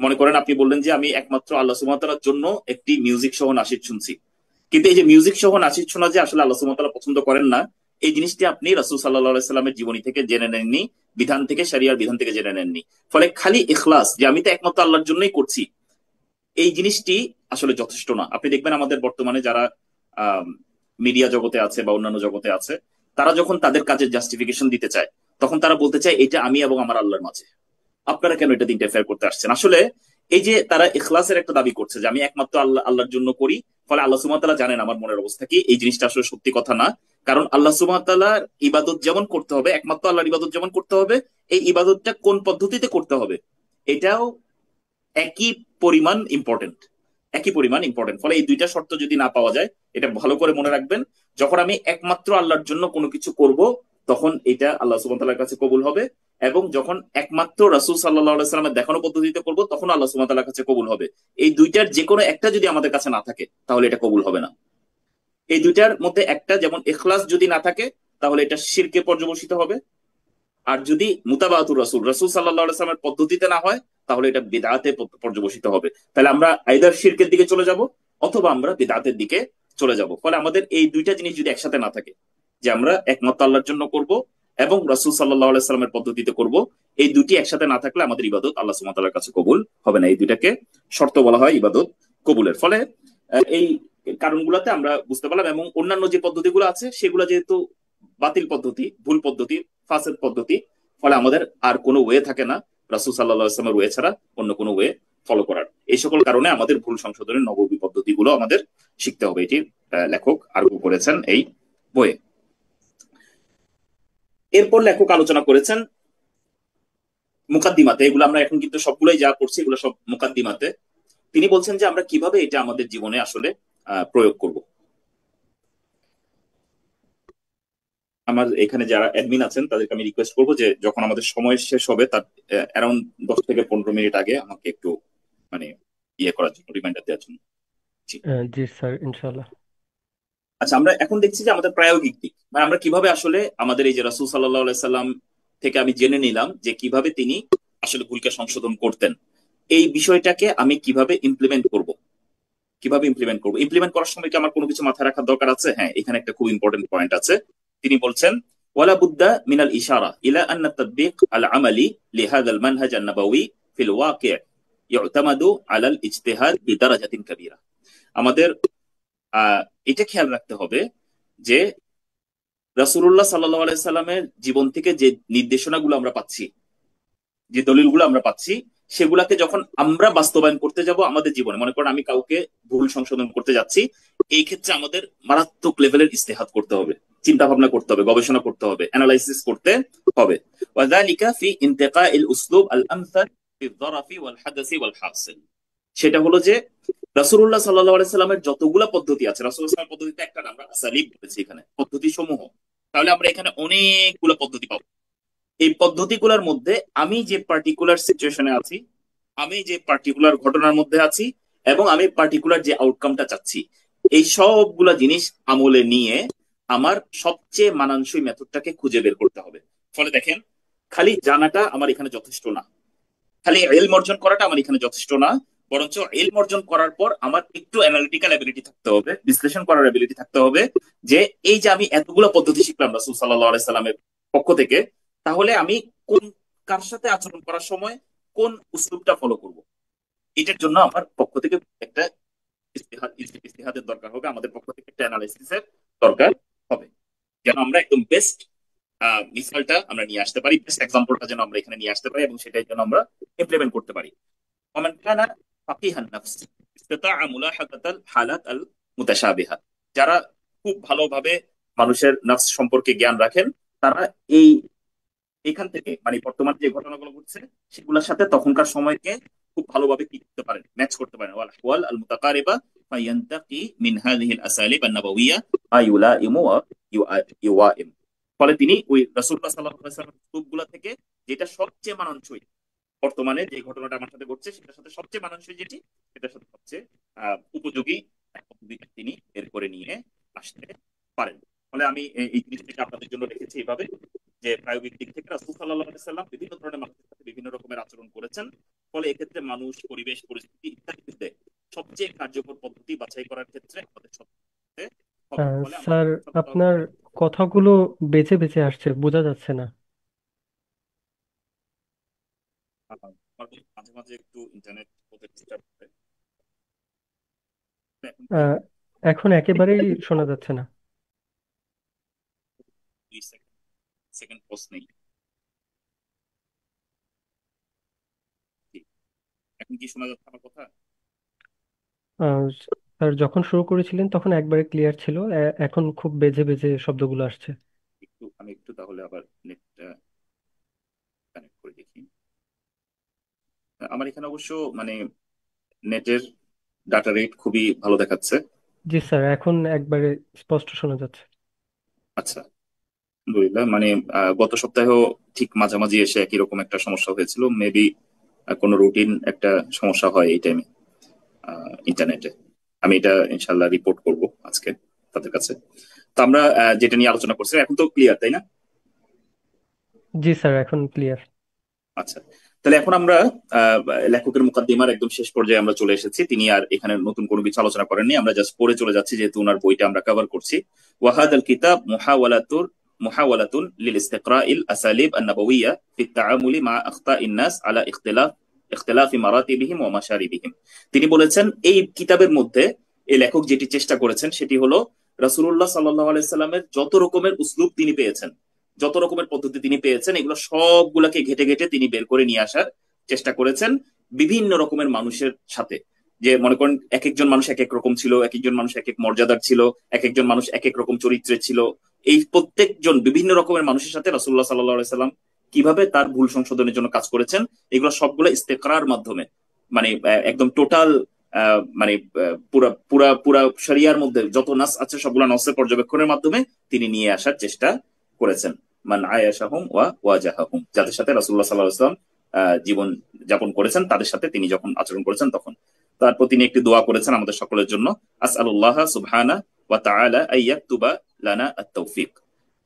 মনে করেন আপনি বললেন যে আমি একমাত্র আল্লাহ সুবহানাহু ওয়া তাআলার জন্য একটি মিউজিক সহ নাশিদ শুনছি, কিন্তু এই যে মিউজিক সহ নাশিদ শোনা যে আসলে আল্লাহ সুবহানাহু ওয়া তাআলা পছন্দ করেন না, এই জিনিসটি আপনি রাসূল সাল্লাল্লাহু আলাইহি সাল্লামের জীবনী থেকে জেনে নেননি, বিধান থেকে, শরিয়ার বিধান থেকে জেনে নেননি। ফলে খালি ইখলাস যে আমি তো একমাত্র আল্লাহর জন্যই করছি, এই জিনিসটি আসলে যথেষ্ট না। আপনি দেখবেন আমাদের বর্তমানে যারা মিডিয়া জগতে আছে বা অন্যান্য জগতে আছে, তারা যখন তাদের কাজের জাস্টিফিকেশন দিতে চায়, তখন তারা বলতে চায় এটা আমি এবং আমার আল্লাহর মাঝে, আপনারা কেন এটা ইন্টারফেয়ার করতে আসছেন। আসলে এই যে তারা ইখলাসের একটা দাবি করছে যে আমি একমাত্র আল্লাহর জন্য করি, ফলে আল্লাহ সুবহানাহু ওয়া তাআলা জানেন আমার মনের অবস্থা কি, এই জিনিসটা আসলে সত্যি কথা না। কারণ আল্লাহ সুবহানাহু ওয়া তাআলার ইবাদত যেমন করতে হবে, একমাত্র আল্লাহর ইবাদত যেমন করতে হবে, এই ইবাদতটা কোন পদ্ধতিতে করতে হবে এটাও একই পরিমাণ ইম্পর্টেন্ট, একই পরিমাণ ইম্পর্টেন্ট। ফলে এই দুইটা শর্ত যদি না পাওয়া যায়, এটা ভালো করে মনে রাখবেন, যখন আমি একমাত্র আল্লাহর জন্য কোনো কিছু করব, তখন এটা আল্লাহ সুবহানাহু ওয়া তাআলার কাছে কবুল হবে। এবং যখন একমাত্র রাসূল সাল্লাল্লাহু আলাইহি সাল্লামের দেখানো পদ্ধতিতে করব, তখন আল্লাহ সুবহানাহু ওয়া তাআলার কাছে কবুল হবে। এই দুইটার যে কোনো একটা যদি আমাদের কাছে না থাকে, তাহলে এটা কবুল হবে না। এই দুইটার মধ্যে একটা, যেমন ইখলাস যদি না থাকে, তাহলে এটা শিরকে পর্যবসিত হবে। আর যদি মুতাবাআতুর রাসূল, রাসূল সাল্লাল্লাহু আলাইহি ওয়াসাল্লামের পদ্ধতিতে না হয়, তাহলে এটা বিদআতে পর্যবসিত হবে। তাহলে আমরা আইদার শিরকের দিকে চলে যাব, অথবা আমরা বিদআতের দিকে চলে যাব। ফলে আমাদের এই দুইটা জিনিস যদি একসাথে না থাকে, যে আমরা একমাত্র আল্লাহর জন্য করব এবং রাসূল সাল্লাল্লাহু আলাইহি ওয়াসাল্লামের পদ্ধতিতে করব, এই দুটি একসাথে না থাকলে আমাদের ইবাদত আল্লাহ সুবহানাহু ওয়া তাআলার কাছে কবুল হবে না। এই দুইটাকে শর্ত বলা হয় ইবাদত কবুলের। ফলে এই কারণগুলোতে আমরা বুঝতে পারলাম। এবং অন্যান্য যে পদ্ধতিগুলো আছে, সেগুলো যেহেতু বাতিল পদ্ধতি, ভুল পদ্ধতি, ফাসেদ পদ্ধতি, ফলে আমাদের আর কোনো ওয়ে থাকে না রাসূল সাল্লাল্লাহু আলাইহি ওয়াসাল্লামের ওয়ে ছাড়া অন্য কোনো ওয়ে ফলো করার। এই সকল কারণে আমাদের ভুল সংশোধনের নববী পদ্ধতিগুলো আমাদের শিখতে হবে। এটি লেখক আরোপ করেছেন এই বইয়ে। এরপর লেখক আলোচনা করেছেন মুকাদ্দিমাতে, এগুলো আমরা এখন কিন্তু সবগুলোই যা করছি এগুলো সব মুকাদ্দিমাতে। তিনি বলছেন যে আমরা কিভাবে এটা আমাদের জীবনে আসলে প্রয়োগ করব। আমার এখানে যারা অ্যাডমিন আছেন তাদেরকে আমি রিকোয়েস্ট করবো যে যখন আমাদের সময় শেষ হবে তার অ্যারাউন্ড 10 থেকে 15 মিনিট আগে আমাকে একটু মানে করার জন্য, রিমাইন্ডার দেওয়ার জন্য। জি। জি স্যার, ইনশাল্লাহ। আচ্ছা, আমরা এখন দেখছি যে আমাদের প্রায়োগিক দিক, মানে আমরা কিভাবে আসলে আমাদের এই যে রাসূল সাল্লাল্লাহু আলাইহি সাল্লাম থেকে আমি জেনে নিলাম যে কিভাবে তিনি আসলে ভুলকে সংশোধন করতেন, এই বিষয়টাকে আমি কিভাবে ইমপ্লিমেন্ট করব। ইমপ্লিমেন্ট করার সময় কি আমার কোনো কিছু মাথায় রাখার দরকার আছে? হ্যাঁ, এখানে একটা খুব ইম্পর্টেন্ট পয়েন্ট আছে। তিনি বলছেন ওয়ালা বুদ্দা মিনাল ইশারা ইলা আন্না তাতবিক আল আমালি লিহাযা আল মানহাজ আন নাবাওয়ী ফিল ওয়াকি' ইউতামাদু আলা আল ইজতিহাদ বিদারাজাতিন কাবীরা। আমাদের এটা খেয়াল রাখতে হবে যে রাসূলুল্লাহ সাল্লাল্লাহু আলাইহি সাল্লামের জীবন থেকে যে নির্দেশনাগুলো আমরা পাচ্ছি, যে দলিলগুলো আমরা পাচ্ছি, সেগুলাকে যখন আমরা বাস্তবায়ন করতে যাব আমাদের জীবনে, মনে করেন আমি কাউকে ভুল সংশোধন করতে যাচ্ছি, এই ক্ষেত্রে আমাদের মারাত্মক লেভেলের ইস্তেহাদ করতে হবে, চিন্তা ভাবনা করতে হবে, গবেষণা করতে হবে, অ্যানালাইসিস করতে হবে। ওয়াযালিকা ফি ইনতিকাইল উসলুব আল আমসাল ফি যরাফি ওয়াল হাদাসি ওয়াল হাসিল। সেটা হলো যে রাসূলুল্লাহ সাল্লাল্লাহু আলাইহি সাল্লামের যতগুলা পদ্ধতি আছে, রাসূলুল্লাহ সাল্লাল্লাহু আলাইহি ওয়াসাল্লামের পদ্ধতিতে একটা না, আমরা আসালিব বলেছি এখানে, পদ্ধতি সমূহ। তাহলে আমরা এখানে অনেকগুলো পদ্ধতি পাবো। এই পদ্ধতিগুলোর মধ্যে আমি যে পার্টিকুলার সিচুয়েশনে আছি, আমি যে পার্টিকুলার ঘটনার মধ্যে আছি, এবং আমি পার্টিকুলার যে আউটকামটা চাচ্ছি, এই সবগুলা জিনিস আমলে নিয়ে আমার সবচেয়ে মানানসই মেথডটাকে খুঁজে বের করতে হবে। ফলে দেখেন, খালি জানাটা আমার এখানে যথেষ্ট না, খালি ইলম অর্জন করাটা আমার এখানে যথেষ্ট না, বরঞ্চ ইলম অর্জন করার পর আমার একটু অ্যানালিটিক্যাল এবিলিটি থাকতে হবে, বিশ্লেষণ করার এবিলিটি থাকতে হবে, যে এই যে আমি এতগুলো পদ্ধতি শিখলাম রাসূল সাল্লাল্লাহু আলাইহি সাল্লামের পক্ষ থেকে, তাহলে আমি কোন কার সাথে আচরণ করার সময় কোন উসলুবটা ফলো করব, এটার জন্য আমার পক্ষ থেকে একটা ইজতিহাদের দরকার হবে, আমাদের পক্ষ থেকে একটা অ্যানালাইসিসের দরকার হবে, যেন আমরা একদম বেস্ট মিসালটা আমরা নিয়ে আসতে পারি, বেস্ট এক্সাম্পলটা যেন আমরা এখানে নিয়ে আসতে পারি, এবং সেটাই যেন আমরা ইমপ্লিমেন্ট করতে পারি। ومن كان فقيها النفس استطاع ملاحظة الحالات المتشابهة। যারা খুব ভালোভাবে মানুষের নফস সম্পর্কে জ্ঞান রাখেন, তারা এই এখান থেকে মানে বর্তমান যে ঘটনাগুলো ঘটছে সেগুলোর সাথে তখনকার সময়কে খুব ভালোভাবে কি করতে পারেন, ম্যাচ করতে পারেন। ওয়াল আহওয়াল আল মুতাকারিবা ফায়ান্তাকি মিন হাযিহিল আসালিব আন-নাবাওয়িয়া মা ইউলাইমু ওয়া ইউওয়াইম। ফলে তিনি ওই রাসূলুল্লাহ সাল্লাল্লাহু আলাইহি ওয়াসাল্লামের উসলুবগুলো থেকে যেটা সবচেয়ে মানানসই, বর্তমানে যে ঘটনাটা আমার সাথে ঘটছে সেটার সাথে সবচেয়ে মানানসই যেটি, সেটার সাথে সবচেয়ে উপযোগী পদ্ধতিটা তিনি বের করে নিয়ে আসতে পারেন। ফলে আমি এই জিনিসটাকে আপনাদের জন্য রেখেছি এইভাবে, যে প্রায়োগিক দিক থেকে রাসূল সাল্লাল্লাহু আলাইহি সাল্লাম বিভিন্ন ধরনের মানুষের সাথে বিভিন্ন রকমের আচরণ করেছেন। ফলে এক্ষেত্রে মানুষ, পরিবেশ, পরিস্থিতি ইত্যাদিতে সবচেয়ে কার্যকর পদ্ধতি বাছাই করার ক্ষেত্রে আমাদের সতর্ক হবে। ফলে আমাদের স্যার, সতর্ক আপনার কথাগুলো বেঁচে বেঁচে আসছে, বোঝা যাচ্ছে না। মাঝে মাঝে একটু ইন্টারনেট ওদের ডিস্টার্ব করে। এখন কি আহ, এখন একেবারেই শোনা যাচ্ছে না। 2 সেকেন্ড সেকেন্ড পোস্ট নেই? জি। এখন কি শোনা যাচ্ছে আমার কথা? স্যার, যখন শুরু করেছিলেন তখন একবারে ক্লিয়ার ছিল, এখন খুব বেজে বেজে শব্দগুলো আসছে। আমি একটু তাহলে আবার নেটটা কানেক্ট করে দেখি। আমার এখানে অবশ্য মানে নেটের ডাটা রেট খুবই ভালো দেখাচ্ছে। জি স্যার, এখন একবারে স্পষ্ট শোনা যাচ্ছে। আচ্ছা, আলহামদুলিল্লাহ। মানে গত সপ্তাহেও ঠিক মাঝামাঝি এসে একই রকম একটা সমস্যা হয়েছিল, মেবি কোনো রুটিন একটা সমস্যা হয় এই টাইমে ইন্টারনেটে। আমি এটা ইনশাল্লাহ রিপোর্ট করব আজকে তাদের কাছে। তো আমরা যেটা নিয়ে আলোচনা করছি এখন তো ক্লিয়ার, তাই না? জি স্যার, এখন ক্লিয়ার। আচ্ছা, তাহলে এখন আমরা আহ, লেখকের মুকাদ্দিমার একদম শেষ পর্যায়ে আমরা চলে এসেছি। তিনি আর এখানে নতুন কোনো কিছু আলোচনা করেননি, আমরা জাস্ট পড়ে চলে যাচ্ছি যেহেতু ওনার বইটা আমরা কভার করছি। ওয়াহাদাল কিতাব মুহাওয়ালাতুন লিল ইস্তিকরাইল আসালিব আন-নাবাওয়িয়া ফি التعامل مع اخطاء الناس على اختلاف مراتبهم ومشاربهم। তিনি বলেছেন এই কিতাবের মধ্যে এই লেখক যেটি চেষ্টা করেছেন সেটি হলো রাসূলুল্লাহ সাল্লাল্লাহু আলাইহি সাল্লামের যত রকমের উসলুব তিনি পেয়েছেন, যত রকমের পদ্ধতি তিনি পেয়েছেন, এগুলো সবগুলাকে ঘেটে ঘেটে তিনি বের করে নিয়ে আসার চেষ্টা করেছেন বিভিন্ন রকমের মানুষের সাথে। যে মনে করেন এক একজন মানুষ এক এক রকম ছিল, এক একজন মানুষ এক এক মর্যাদার ছিল, এক একজন মানুষ এক এক রকম চরিত্রের ছিল। এই প্রত্যেকজন বিভিন্ন রকমের মানুষের সাথে রাসূলুল্লাহ সাল্লাল্লাহু আলাইহি সাল্লাম কিভাবে তার ভুল সংশোধনের জন্য কাজ করেছেন, এগুলো সবগুলো ইস্তেকরার মাধ্যমে, মানে একদম টোটাল মানে পুরা পুরা পুরা শরিয়ার মধ্যে যত নাস আছে সবগুলো নসের পর্যবেক্ষণের মাধ্যমে তিনি নিয়ে আসার চেষ্টা করেছেন। মান আয়াশাহুম ওয়া ওয়াজাহাহুম, যাদের সাথে রাসূলুল্লাহ সাল্লাল্লাহু আলাইহি ওয়াসাল্লাম জীবন যাপন করেছেন, তাদের সাথে তিনি যখন আচরণ করেছেন তখন। তারপর তিনি একটি দোয়া করেছেন আমাদের সকলের জন্য, আসআলুল্লাহ সুবহানা ওয়া তাআলা আইয়াকতুবা লানা আত-তাওফিক।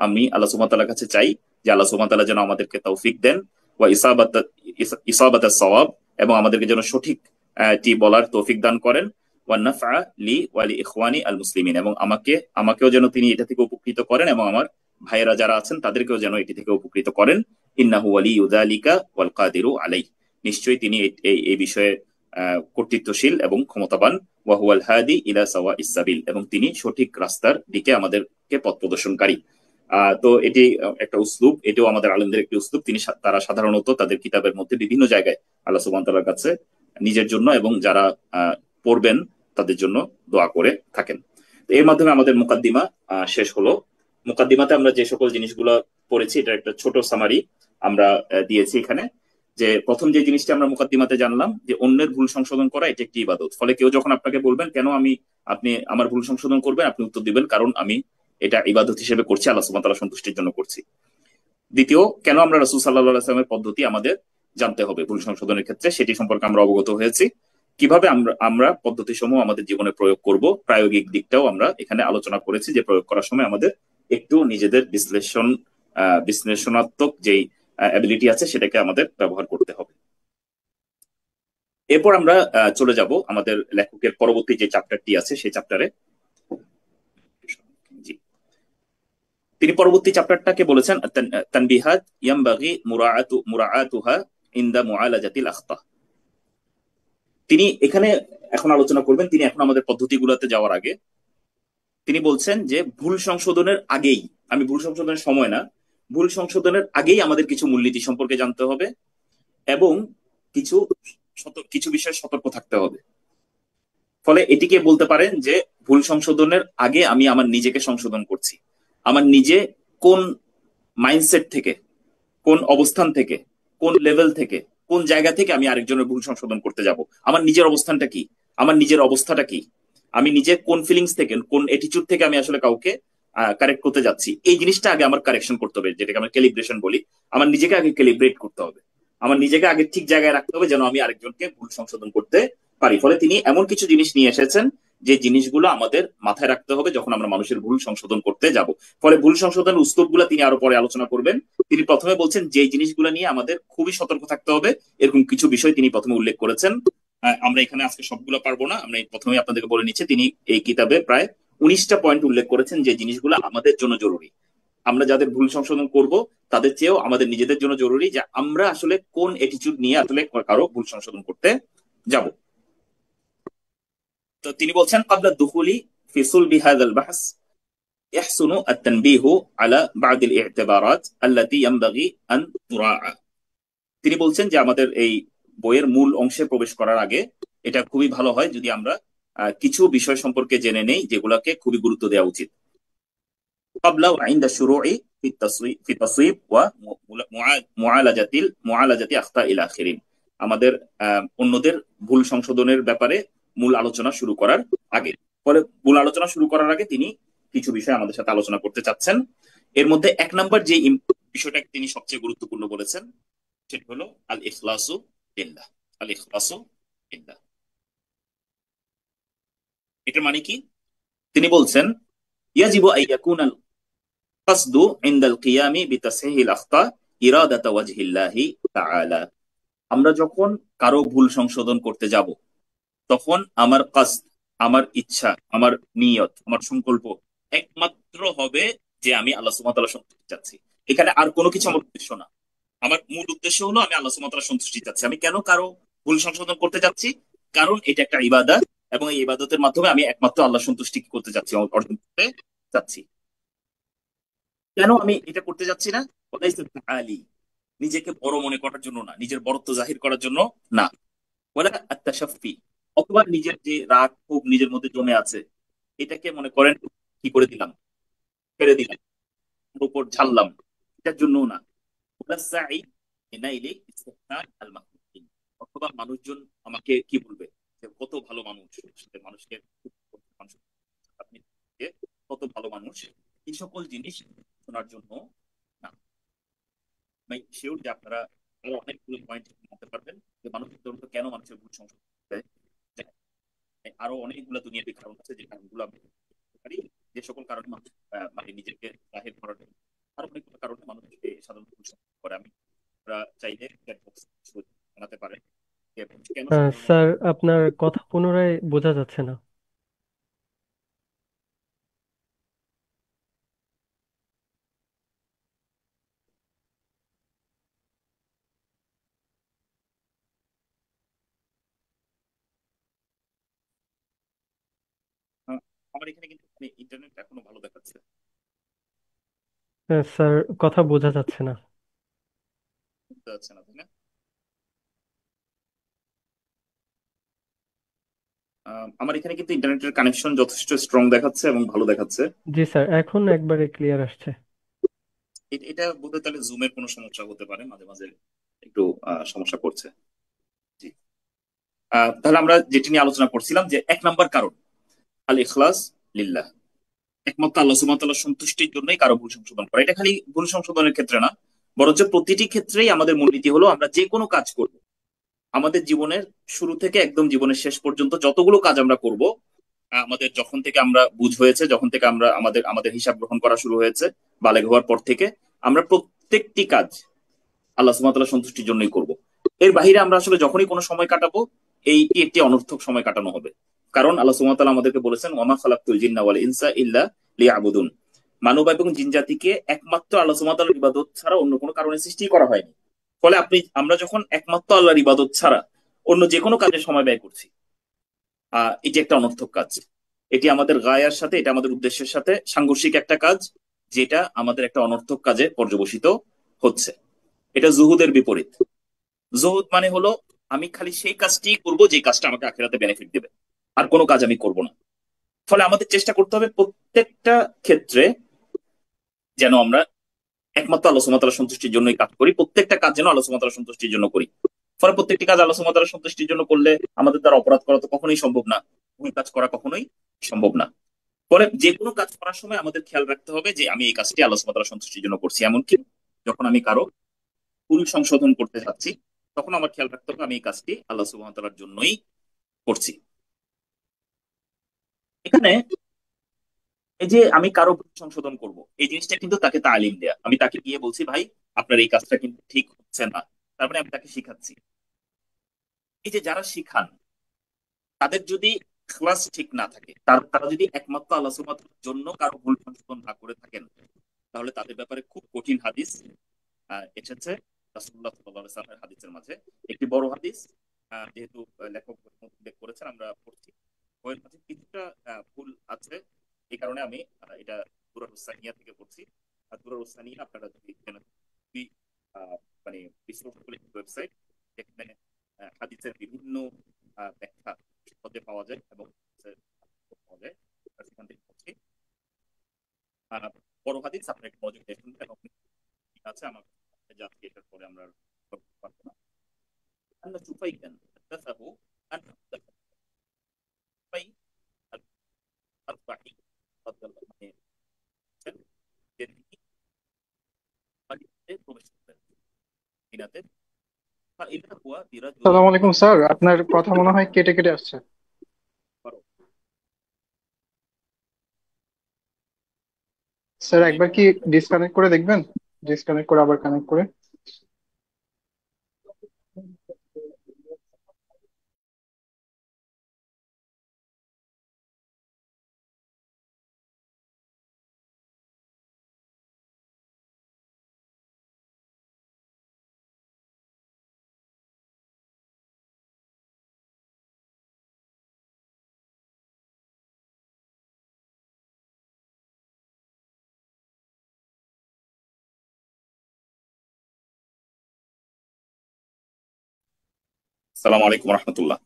আমি আল্লাহ সুবহানাহু ওয়া তাআলার কাছে চাই যে আল্লাহ সুবহানাহু ওয়া তাআলা যেন আমাদেরকে তৌফিক দেন, ওয়া ইসাবাত সওয়াব, এবং আমাদেরকে যেন সঠিক টি বলার তৌফিক দান করেন, ওয়া নাফআ লি ওয়া লি ইখওয়ানি আল মুসলিমিন, এবং আমাকেও যেন তিনি এটা থেকে উপকৃত করেন এবং আমার ভাইয়েরা যারা আছেন তাদেরকেও যেন এটি থেকে উপকৃত করেন। ইন্নাহু ওয়ালিয়্যু যালিকা ওয়াল কাদিরু আলাইহি, নিশ্চয়ই তিনি এই বিষয়ে কর্তৃত্বশীল এবং ক্ষমতাবান। ওয়া হুয়াল হাদি ইলা সাওয়াইস সাবিল, এবং তিনি সঠিক রাস্তার দিকে আমাদেরকে পথ প্রদর্শনকারী। তো এটি একটা উসলুব, এটিও আমাদের আলেমদের একটি উসলুব। তারা সাধারণত তাদের কিতাবের মধ্যে বিভিন্ন জায়গায় আল্লাহ সুবহানাহু ওয়া তাআলার কাছে নিজের জন্য এবং যারা পড়বেন তাদের জন্য দোয়া করে থাকেন। তো এর মাধ্যমে আমাদের মুকাদ্দিমা শেষ হলো। মুকাদ্দিমাতে আমরা যে সকল জিনিসগুলো পড়েছি এটা একটা ছোট সামারি আমরা দিয়েছি এখানে। যে প্রথম যে জিনিসটা আমরা মুকাদ্দিমাতে জানলাম যে অন্যের ভুল সংশোধন করা এটা একটি ইবাদত। ফলে কেউ যখন আপনাকে বলবেন কেন আপনি আমার ভুল সংশোধন করবেন, আপনি উত্তর দিবেন কারণ আমি এটা ইবাদত হিসেবে করছি, আল্লাহ সুবহানাহু ওয়া তাআলা সন্তুষ্টির জন্য করছি। দ্বিতীয়, কেন আমরা রাসূল সাল্লাল্লাহু আলাইহি ওয়াসাল্লামের পদ্ধতি আমাদের জানতে হবে ভুল সংশোধনের ক্ষেত্রে, সেটি সম্পর্কে আমরা অবগত হয়েছি। কিভাবে আমরা পদ্ধতি সমূহ আমাদের জীবনে প্রয়োগ করব, প্রায়োগিক দিকটাও আমরা এখানে আলোচনা করেছি, যে প্রয়োগ করার সময় আমাদের একটু নিজেদের বিশ্লেষণাত্মক যেই অ্যাবিলিটি আছে সেটাকে আমাদের ব্যবহার করতে হবে। এরপর আমরা চলে যাব আমাদের লেখকের পরবর্তী যে চ্যাপ্টারটি আছে সেই চ্যাপ্টারে। জি, তিনি পরবর্তী চ্যাপ্টারটাকে বলেছেন তানবিহাত ইয়ামবাগি মুরাআতুহা ইনদা মুআলাজাতিল আখতা। তিনি এখানে এখন আলোচনা করবেন, তিনি এখন আমাদের পদ্ধতিগুলোতে যাওয়ার আগে তিনি বলছেন যে ভুল সংশোধনের আগেই, আমি ভুল সংশোধনের সময় না, ভুল সংশোধনের আগেই আমাদের কিছু মূলনীতি সম্পর্কে জানতে হবে এবং কিছু কিছু বিষয়ে সতর্ক থাকতে হবে। ফলে এটিকে বলতে পারেন যে ভুল সংশোধনের আগে আমি আমার নিজেকে সংশোধন করছি। আমার নিজে কোন মাইন্ডসেট থেকে, কোন অবস্থান থেকে, কোন লেভেল থেকে, কোন জায়গা থেকে আমি আরেকজনের ভুল সংশোধন করতে যাব, আমার নিজের অবস্থানটা কি, আমার নিজের অবস্থাটা কি, আমি নিজে কোন ফিলিংস থেকে, কোন অ্যাটিটিউড থেকে আমি আসলে কাউকে কারেক্ট করতে যাচ্ছি, এই জিনিসটা আগে আমার কারেকশন করতে হবে, যেটাকে আমরা ক্যালিব্রেশন বলি। আমার নিজেকে আগে ক্যালিব্রেট করতে হবে, আমার নিজেকে আগে ঠিক জায়গায় রাখতে হবে যেন আমি আরেকজনকে ভুল সংশোধন করতে পারি। ফলে তিনি এমন কিছু জিনিস নিয়ে এসেছেন যে জিনিসগুলো আমাদের মাথায় রাখতে হবে যখন আমরা মানুষের ভুল সংশোধন করতে যাব। ফলে ভুল সংশোধনের উস্তুপগুলো তিনি আরো পরে আলোচনা করবেন। তিনি প্রথমে বলছেন যে জিনিসগুলো নিয়ে আমাদের খুবই সতর্ক থাকতে হবে, এরকম কিছু বিষয় তিনি প্রথমে উল্লেখ করেছেন। আমরা এখানে আজকে সবগুলো পারবো না, আমরা প্রথমে আপনাদেরকে বলে নিচ্ছি, তিনি এই কিতাবে প্রায় 19টা পয়েন্ট উল্লেখ করেছেন যে জিনিসগুলো আমাদের জন্য জরুরি। আমরা যাদের ভুল সংশোধন করব তাদের চেয়েও আমাদের নিজেদের জন্য জরুরি যে আমরা আসলে কোন অ্যাটিটিউড নিয়ে আসলে কারো ভুল সংশোধন করতে যাব। তো তিনি বলছেন ক্বাবলা দুখুলি ফি সুলবি হাযাল বাহস يحسن التنبيه على بعض الاعتبارات التي ينبغي أن تراعى। তিনি বলছেন যে আমাদের এই বইয়ের মূল অংশে প্রবেশ করার আগে এটা খুবই ভালো হয় যদি আমরা কিছু বিষয় সম্পর্কে জেনে নেই যেগুলোকে খুবই গুরুত্ব দেওয়া উচিত। قبل وعند الشروع في تصويب ومعالجة أخطاء الآخرين। আমাদের অন্যদের ভুল সংশোধনের ব্যাপারে মূল আলোচনা শুরু করার আগে। ফলে মূল আলোচনা শুরু করার আগে তিনি কিছু বিষয় আমাদের সাথে আলোচনা করতে চাচ্ছেন। এর মধ্যে এক নম্বর যে বিষয়টাকে তিনি সবচেয়ে গুরুত্বপূর্ণ বলেছেন সেটা হলো আল ইখলাসু লিল্লাহ। আল ইখলাসু লিল্লাহ, এটার মানে কি? তিনি বলছেন ইয়াজিবু আন ইয়াকুনাল কাসদু ইনদাল কিয়ামি বিতাসহিহিল আখতা ইরাদাতা ওয়াজহিল্লাহি তাআলা। আমরা যখন কারো ভুল সংশোধন করতে যাব তখন আমার কাসদ, আমার ইচ্ছা, আমার নিয়ত, আমার সংকল্প একমাত্র হবে যে আমি আল্লাহ সুবহানাহু ওয়া তাআলার সন্তুষ্টি চাচ্ছি। এখানে আর কোনো কিছু আমার উদ্দেশ্য না। আমার মূল উদ্দেশ্য হলো আমি আল্লাহ সুবহানাহু ওয়া তাআলার সন্তুষ্টি চাচ্ছি। আমি কেন কারো ভুল সংশোধন করতে যাচ্ছি? কারণ এটা একটা ইবাদত এবং এই ইবাদতের মাধ্যমে আমি একমাত্র আল্লাহ সন্তুষ্টি করতে যাচ্ছি, অর্জন করতে চাচ্ছি। কেন আমি এটা করতে যাচ্ছি না? আলী, নিজেকে বড় মনে করার জন্য না, নিজের বড়ত্ব জাহির করার জন্য না, ওয়ালা আত্তাশাফি, অথবা নিজের যে রাগ ক্ষোভ নিজের মধ্যে জমে আছে এটাকে মনে করেন কি করে দিলাম, ফেলে দিলাম, ওর উপর ঝাললাম, এটার জন্য না। ওয়ালা সাই ইনাইলি ইস্তিহসান আল মাহমুদিন, অথবা মানুষজন আমাকে কি বলবে যে কত ভালো মানুষ, আসলে মানুষকে মানুষ আপনি যে কত ভালো মানুষ, এই সকল জিনিস শোনার জন্য না। আমি শিওর যে আপনারা আরো অনেকগুলো পয়েন্ট বলতে পারবেন যে মানুষের ধরুন কেন মানুষের ভুল সংশোধন করতে যায়। আরো অনেকগুলো দুনিয়াবি কারণ আছে যে কারণগুলো আমরা বলতে পারি, যে সকল কারণে মানুষ মানে নিজেকে জাহির করার জন্য, আরো অনেকগুলো কারণে মানুষ সাধারণত ভুল সংশোধন করে। আমি চাইলে চ্যাট বক্স জানাতে পারেন যে কেন সাধারণত। স্যার, আপনার কথা পুনরায় বোঝা যাচ্ছে না। আমার এখানে কিন্তু ইন্টারনেট এখনো ভালো দেখাচ্ছে। স্যার, কথা বোঝা যাচ্ছে না। বুঝতে যাচ্ছে না, তাই না? আমার এখানে কিন্তু ইন্টারনেটের কানেকশন যথেষ্ট স্ট্রং দেখাচ্ছে এবং ভালো দেখাচ্ছে। জি স্যার, এখন একবারে ক্লিয়ার আসছে। এটা বোধহয় তাহলে জুমের কোনো সমস্যা হতে পারে, মাঝে মাঝে একটু সমস্যা করছে। জি, তাহলে আমরা যেটি নিয়ে আলোচনা করছিলাম যে এক নাম্বার কারণ আল ইখলাস লিল্লাহ, একমাত্র আল্লাহ সুবহানাহু ওয়া তাআলার সন্তুষ্টির জন্যই কারো ভুল সংশোধন করা। এটা খালি ভুল সংশোধনের ক্ষেত্রে না, বরঞ্চ প্রতিটি ক্ষেত্রেই আমাদের মূলনীতি হলো আমরা যে কোনো কাজ করব, আমাদের জীবনের শুরু থেকে একদম জীবনের শেষ পর্যন্ত যতগুলো কাজ আমরা করব, আমাদের যখন থেকে আমরা বুঝ হয়েছে, যখন থেকে আমরা আমাদের আমাদের হিসাব গ্রহণ করা শুরু হয়েছে, বালেগ হওয়ার পর থেকে আমরা প্রত্যেকটি কাজ আল্লাহ সুবহানাহু ওয়া তাআলার সন্তুষ্টির জন্যই করব। এর বাহিরে আমরা আসলে যখনই কোনো সময় কাটাবো এইটি একটি অনর্থক সময় কাটানো হবে। কারণ আল্লাহ সুবহানাহু ওয়া তাআলা আমাদেরকে বলেছেন, ওয়ামা খালাকতুল জিন্না ওয়াল ইনসা ইল্লা লিয়াবুদুন, মানব এবং জিন জাতিকে একমাত্র আল্লাহ সুবহানাহু ওয়া তাআলার ইবাদত ছাড়া অন্য কোনো কারণে সৃষ্টি করা হয়নি। ফলে আমরা যখন একমাত্র আল্লাহর ইবাদত ছাড়া অন্য যে কোনো কাজে সময় ব্যয় করছি, এটি একটা অনর্থক কাজ। এটি আমাদের গায়ার সাথে, এটা আমাদের উদ্দেশ্যের সাথে সাংঘর্ষিক একটা কাজ, যেটা আমাদের একটা অনর্থক কাজে পর্যবসিত হচ্ছে। এটা জুহুদের বিপরীত। জুহুদ মানে হলো আমি খালি সেই কাজটি করব যে কাজটা আমাকে আখিরাতে বেনিফিট দেবে, আর কোনো কাজ আমি করব না। ফলে আমাদের চেষ্টা করতে হবে প্রত্যেকটা ক্ষেত্রে যেন আমরা একমাত্র আল্লাহ সুবহানাহু ওয়া তাআলার সন্তুষ্টির জন্যই কাজ করি, প্রত্যেকটা কাজ যেন আল্লাহ সুবহানাহু ওয়া তাআলার সন্তুষ্টির জন্য করি। ফলে প্রত্যেকটি কাজ আল্লাহ সুবহানাহু ওয়া তাআলার সন্তুষ্টির জন্য করলে আমাদের দ্বারা অপরাধ করা তো কখনোই সম্ভব না, ভুল কাজ করা কখনোই সম্ভব না। ফলে যে কোনো কাজ করার সময় আমাদের খেয়াল রাখতে হবে যে আমি এই কাজটি আল্লাহ সুবহানাহু ওয়া তাআলার সন্তুষ্টির জন্য করছি। এমনকি যখন আমি কারো ভুল সংশোধন করতে যাচ্ছি, তখন আমার খেয়াল রাখতে হবে আমি এই কাজটি আল্লাহ সুবহানাহু ওয়া তাআলার জন্যই করছি। এখানে এই যে আমি কারো ভুল সংশোধন করব, এই জিনিসটা কিন্তু তাকে তালিম দেয়া। আমি তাকে গিয়ে বলছি, ভাই আপনার এই কাজটা কিন্তু ঠিক হচ্ছে না, তার মানে আমি তাকে শিখাচ্ছি। এই যে যারা শিখান, তাদের যদি ক্লাস ঠিক না থাকে, তারা যদি একমাত্র আল্লাহ সুবহানাহু ওয়া তাআলার জন্য কারো ভুল সংশোধন না করে থাকেন, তাহলে তাদের ব্যাপারে খুব কঠিন হাদিস এসেছে রাসূলুল্লাহ সাল্লাল্লাহু আলাইহি ওয়াসাল্লামের হাদিসের মাঝে। একটি বড় হাদিস, যেহেতু লেখক উল্লেখ করেছেন, আমরা পড়ছি, বইয়ের মাঝে কিছুটা ভুল আছে। এই কারণে আমি এটা দুরারুস সানিয়া থেকে পড়ছি। আর দুরারুস সানিয়া আপনারা যদি জানেন, খুবই, আহ, মানে বিশ্বস্ত একটি ওয়েবসাইট, যেখানে হাদিসের বিভিন্ন ব্যাখ্যা সহজে পাওয়া যায় এবং পাওয়া যায়। আর সেখান থেকে পড়ছি। আহ, বড় হাদিস, আপনার একটু মনোযোগ দিয়ে শুনবেন এবং ঠিক আছে আমার যাচ্ছি, এটার পরে আমরা আর করতে পারবো না। আল্লাহ সুফাইয়ান হাদাসাহু আন সুফাই আল-আসবাহি রাদিয়াল্লাহু আনহু বলেছেন যে তিনি বাড়িতে প্রবেশ করলেন, মদিনাতে। ফাইদা হুয়া বিরাজুলিন সালাম আলাইকুম কাদ স্যার, ইজতামা আপনার কথা মনে হয় কেটে কেটে আসছে। করো। স্যার মানে একবার কি ডিসকানেক্ট করে দেখবেন? ডিসকানেক্ট করে আবার কানেক্ট করে। সালাম আলাইকুম রহমতুল্লাহ।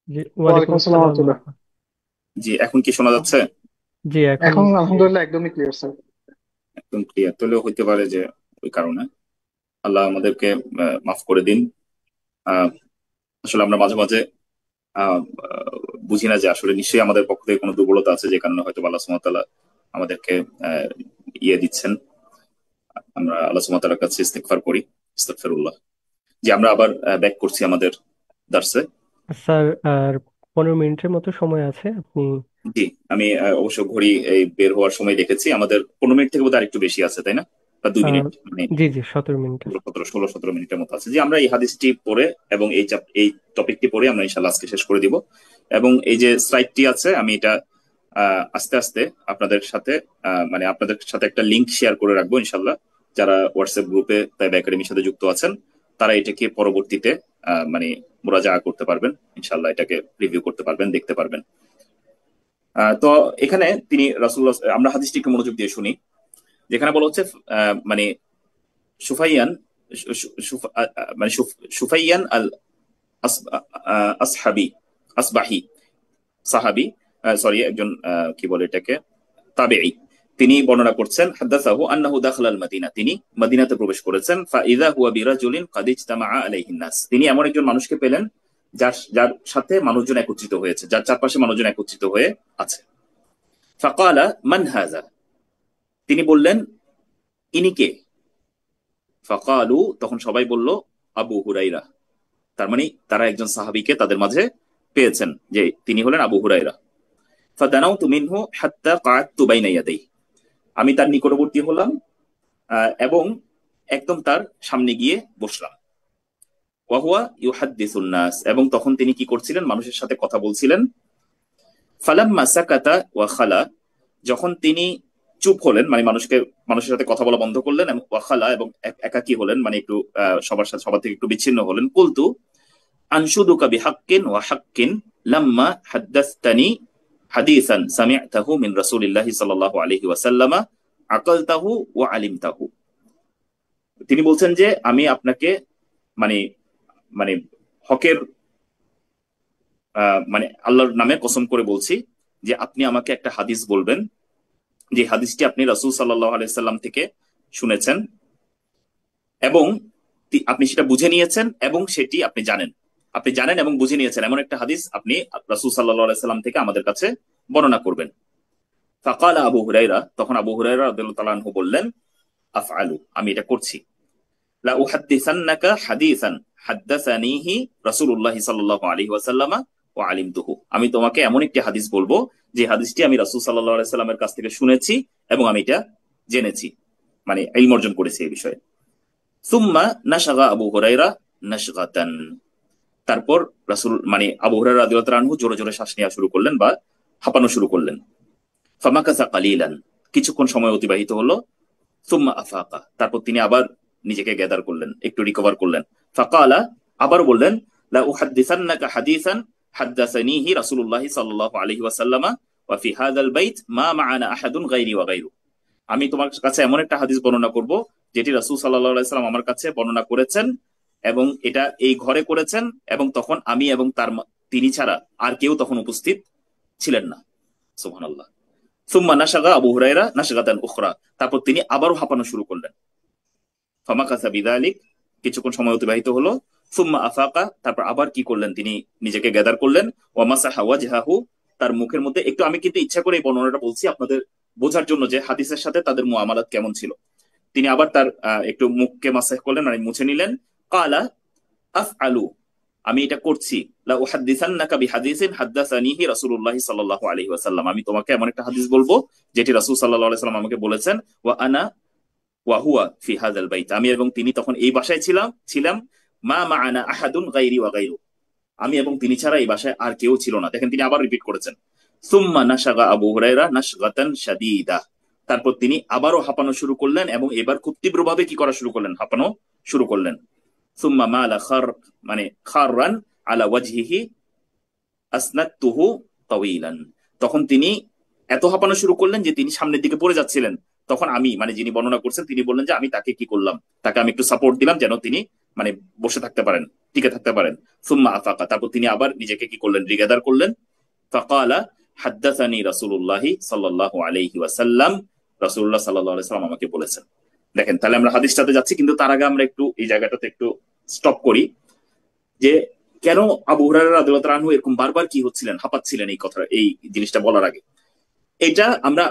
জি, ওয়ালাইকুম ওয়ালাইকুম আসসালাম আসসালাম। রাহমাতুল্লাহ। জি, এখন কি শোনা যাচ্ছে? জি, এখন এখন আলহামদুলিল্লাহ একদমই ক্লিয়ার স্যার। একদম ক্লিয়ার। তাহলে হইতে পারে যে ওই কারণে আল্লাহ আমাদেরকে মাফ করে দিন। আহ, আসলে আমরা মাঝে মাঝে আহ, আহ, বুঝি না যে আসলে নিশ্চয়ই আমাদের পক্ষ থেকে কোনো দুর্বলতা আছে, যে কারণে হয়তো আল্লাহ সুবহানাহু ওয়া তাআলা আমাদেরকে আহ, ইয়ে দিচ্ছেন। আমরা আল্লাহ সুবহানাহু ওয়া তাআলার কাছে ইস্তিগফার করি, আস্তাগফিরুল্লাহ। যে আমরা আবার ব্যাক করছি আমাদের দার্সে। স্যার আর 15 মিনিটের মতো সময় আছে, আপনি। জি, আমি অবশ্য ঘড়ি এই বের হওয়ার সময় দেখেছি, আমাদের 15 মিনিট থেকে বোধহয় আরেকটু বেশি আছে, তাই না? বা 2 মিনিট, আহ, মানে জি জি, 17 মিনিট আছে। 16-17 মিনিটের মতো আছে। যে আমরা এই হাদিসটি পড়ে এবং এই টপিকটি পড়ে আমরা ইনশাল্লাহ আজকে শেষ করে দিব। এবং এই যে স্লাইডটি আছে, আমি এটা আস্তে আস্তে আপনাদের সাথে মানে আপনাদের সাথে একটা লিংক শেয়ার করে রাখবো ইনশাল্লাহ। যারা হোয়াটসঅ্যাপ গ্রুপে তাইবা একাডেমির সাথে যুক্ত আছেন, তারা এটাকে পরবর্তীতে মানে মুরাজা করতে পারবেন ইনশাল্লাহ, এটাকে রিভিউ করতে পারবেন, দেখতে পারবেন। তো এখানে তিনি রাসূলুল্লাহ, আমরা হাদিসটি একটু মনোযোগ দিয়ে শুনি। যেখানে বলা হচ্ছে মানে সুফাইয়ান, মানে সুফাইয়ান আল আসহাবি, আসবাহি, সাহাবি, সরি একজন কি বলে এটাকে, তাবেঈ। তিনি বর্ণনা করছেন, হাদাসাহু আন্নাহু দাখালাল মাদিনা, তিনি মদিনাতে প্রবেশ করেছেন। ফাইদা হুয়া বিরাজুলিন কাদ ইজতামা আলাইহিন নাস, তিনি এমন একজন মানুষকে পেলেন যার যার সাথে মানুষজন একত্রিত হয়েছে, যার চারপাশে মানুষজন একত্রিত হয়ে আছে। ফাকালা মান হাযা, তিনি বললেন ইনি কে? ফাকালু, তখন সবাই বলল আবু হুরাইরা। তার মানে তারা একজন সাহাবীকে তাদের মাঝে পেয়েছেন, যে তিনি হলেন আবু হুরাইরা। ফাদানাউতু মিনহু হাত্তা কাআদতু বাইনা ইয়াদাইহি, আমি তার নিকটবর্তী হলাম এবং একদম তার সামনে গিয়ে বসলাম। ওয়া হুয়া ইউহাদ্দিসুন নাস, এবং তখন তিনি কি করছিলেন? মানুষের সাথে কথা বলছিলেন। ফালাম্মা সাকাতা ওয়া খালা, যখন তিনি চুপ হলেন, মানে মানুষের সাথে কথা বলা বন্ধ করলেন, এবং ওয়া খালা, এবং একাকী হলেন, মানে একটু সবার থেকে একটু বিচ্ছিন্ন হলেন। কুলতু আনশুদুকা বিহাক্কিন ওয়া হাক্কিন লাম্মা হাদ্দাসতানি হাদিসান সামি'তাহু মিন রাসূলিল্লাহি সাল্লাল্লাহু আলাইহি ওয়াসাল্লাম আকালতাহু ওয়া আলিমতাহু। তিনি বলছেন যে আমি আপনাকে মানে মানে হকের মানে আল্লাহর নামে কসম করে বলছি যে আপনি আমাকে একটা হাদিস বলবেন, যে হাদিসটি আপনি রাসূল সাল্লাল্লাহু আলাইহি সাল্লাম থেকে শুনেছেন, এবং আপনি সেটা বুঝে নিয়েছেন, এবং সেটি আপনি জানেন এবং বুঝে নিয়েছেন, এমন একটা হাদিস আপনি রাসূল সাল্লাল্লাহু আলাইহি সাল্লাম থেকে আমাদের কাছে বর্ণনা করবেন। ফাকালা আবু হুরায়রা, তখন আবু হুরায়রা রাদিয়াল্লাহু তাআলা আনহু বললেন, আফআলু, আমি এটা করছি। লা উহাদ্দিসান্নাকা হাদিসান হাদ্দাসানিহি রাসূলুল্লাহি সাল্লাল্লাহু আলাইহি ওয়াসাল্লাম ওয়া আলিমতুহু, আমি তোমাকে এমন একটি হাদিস বলবো যে হাদিসটি আমি রাসূল সাল্লাল্লাহু আলাইহি সাল্লামের কাছ থেকে শুনেছি এবং আমি এটা জেনেছি, মানে ইলম অর্জন করেছি এই বিষয়ে। সুম্মা নাশাগা আবু হুরায়রা নাশগাতান, তারপর রাসূল মানে আবু হুরায়রা রাদিয়াল্লাহু তাআলা আনহু জোরে জোরে শ্বাস নেওয়া শুরু করলেন বা হাঁপানো শুরু করলেন। ফামাকাসা কালিলান, কিছুক্ষণ সময় অতিবাহিত হলো। সুম্মা আফাকা, তারপর তিনি আবার নিজেকে গ্যাদার করলেন, একটু রিকভার করলেন। ফাকালা, আবার বললেন, লা উহাদ্দিসান্নাকা হাদিসান হাদ্দাসানিহি রাসূলুল্লাহি সাল্লাল্লাহু আলাইহি ওয়াসাল্লাম ওয়া ফি হাযাল বাইত মা মা'ানা আহাদুন গায়রি ওয়া গায়রু, আমি তোমার কাছে এমন একটা হাদিস বর্ণনা করব যেটি রাসূল সাল্লাল্লাহু আলাইহি সাল্লাম আমার কাছে বর্ণনা করেছেন, এবং এটা এই ঘরে করেছেন, এবং তখন আমি এবং তিনি ছাড়া আর কেউ তখন উপস্থিত ছিলেন না। সুবহানাল্লাহ। সুম্মা নাশাগা আবু হুরায়রা নাশগাতান উখরা, তারপর তিনি আবারও হাঁপানো শুরু করলেন। ফামাকাসা বিযালিক, কিছুক্ষণ সময় অতিবাহিত হলো। সুম্মা আফাকা, তারপর আবার কি করলেন? তিনি নিজেকে গ্যাদার করলেন। ওয়া মাসাহা ওয়াজহাহু, তার মুখের মধ্যে একটু, আমি কিন্তু ইচ্ছা করে এই বর্ণনাটা বলছি আপনাদের বোঝার জন্য যে হাদিসের সাথে তাদের মুআমালাত কেমন ছিল। তিনি আবার তার একটু মুখকে মাসাহ করলেন, মানে মুছে নিলেন। কালা আফআলু, আমি এটা করছি। লা উহাদ্দিসান্নাকা বিহাদিসিন হাদ্দাসানিহি রাসূলুল্লাহি সাল্লাল্লাহু আলাইহি ওয়াসাল্লাম, আমি তোমাকে এমন একটা হাদিস বলবো যেটি রাসূল সাল্লাল্লাহু আলাইহি ওয়াসাল্লাম আমাকে বলেছেন। ওয়া আনা ওয়া হুয়া ফি হাযাল বাইত, আমি এবং তিনি তখন এই বাসায় ছিলাম। মা মা'ানা আহাদুন গায়রি ওয়া গায়রু, আমি এবং তিনি ছাড়া এই বাসায় আর কেউ ছিল না। দেখেন তিনি আবার রিপিট করেছেন। সুম্মা নাশাগা আবু হুরায়রা নাশগাতান শাদীদা, তারপর তিনি আবারও হাঁপানো শুরু করলেন, এবং এবার খুব তীব্রভাবে কি করা শুরু করলেন? হাঁপানো শুরু করলেন। সুম্মা মালা মানে খাররান আলা ওয়াজহিহি আসনাতুহু তাওয়িলান, তখন তিনি এত হাঁপানো শুরু করলেন যে তিনি সামনের দিকে পড়ে যাচ্ছিলেন। তখন আমি, মানে যিনি বর্ণনা করছেন, তিনি বললেন যে আমি তাকে কি করলাম? তাকে আমি একটু সাপোর্ট দিলাম যেন তিনি মানে বসে থাকতে পারেন, টিকে থাকতে পারেন। সুম্মা আফাকা, তারপর তিনি আবার নিজেকে কি করলেন? রিগাদার করলেন। ফাকালা হাদ্দাসানি রাসূলুল্লাহি সাল্লাল্লাহু আলাইহি ওয়াসাল্লাম, রাসূলুল্লাহ সাল্লাল্লাহু আলাইহি ওয়াসাল্লাম আমাকে বলেছেন। দেখেন, তাহলে আমরা হাদিসটাতে যাচ্ছি, কিন্তু তার আগে আমরা একটু এই জায়গাটাতে একটু স্টপ করি, যে কেন আবু হুরায়রা রাদিয়াল্লাহু তাআলা আনহু এরকম বারবার কি হচ্ছিলেন, হাঁপাচ্ছিলেন এই জিনিসটা বলার আগে। এটা আমরা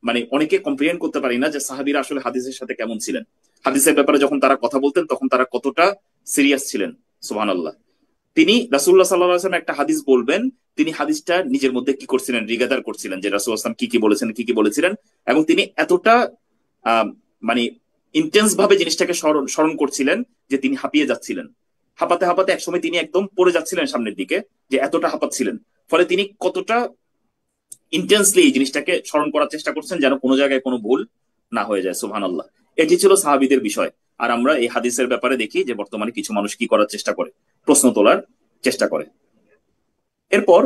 মানে অনেকে কম্প্রিহেন্ড করতে পারি না যে সাহাবীরা আসলে হাদিসের সাথে কেমন ছিলেন। হাদিসের ব্যাপারে যখন তারা কথা বলতেন তখন তারা কতটা সিরিয়াস ছিলেন। সুবহানাল্লাহ। তিনি রাসূলুল্লাহ সাল্লাল্লাহু আলাইহি ওয়াসাল্লাম একটা হাদিস বলবেন, তিনি হাদিসটা নিজের মধ্যে কি করছিলেন? রিগাদার করছিলেন যে রাসূলুল্লাহ সাল্লাল্লাহু আলাইহি ওয়াসাল্লাম কি কি বলেছিলেন, এবং তিনি এতটা মানে ইন্টেন্স ভাবে জিনিসটাকে স্মরণ করছিলেন যে তিনি হাঁপিয়ে যাচ্ছিলেন। হাঁপাতে হাঁপাতে একসময় তিনি একদম পড়ে যাচ্ছিলেন সামনের দিকে, যে এতটা হাঁপাচ্ছিলেন। ফলে তিনি কতটা ইন্টেন্সলি এই জিনিসটাকে স্মরণ করার চেষ্টা করছেন যেন কোনো জায়গায় কোনো ভুল না হয়ে যায়। সুবহানাল্লাহ। এটি ছিল সাহাবীদের বিষয়। আর আমরা এই হাদিসের ব্যাপারে দেখি যে বর্তমানে কিছু মানুষ কি করার চেষ্টা করে? প্রশ্ন তোলার চেষ্টা করে। এরপর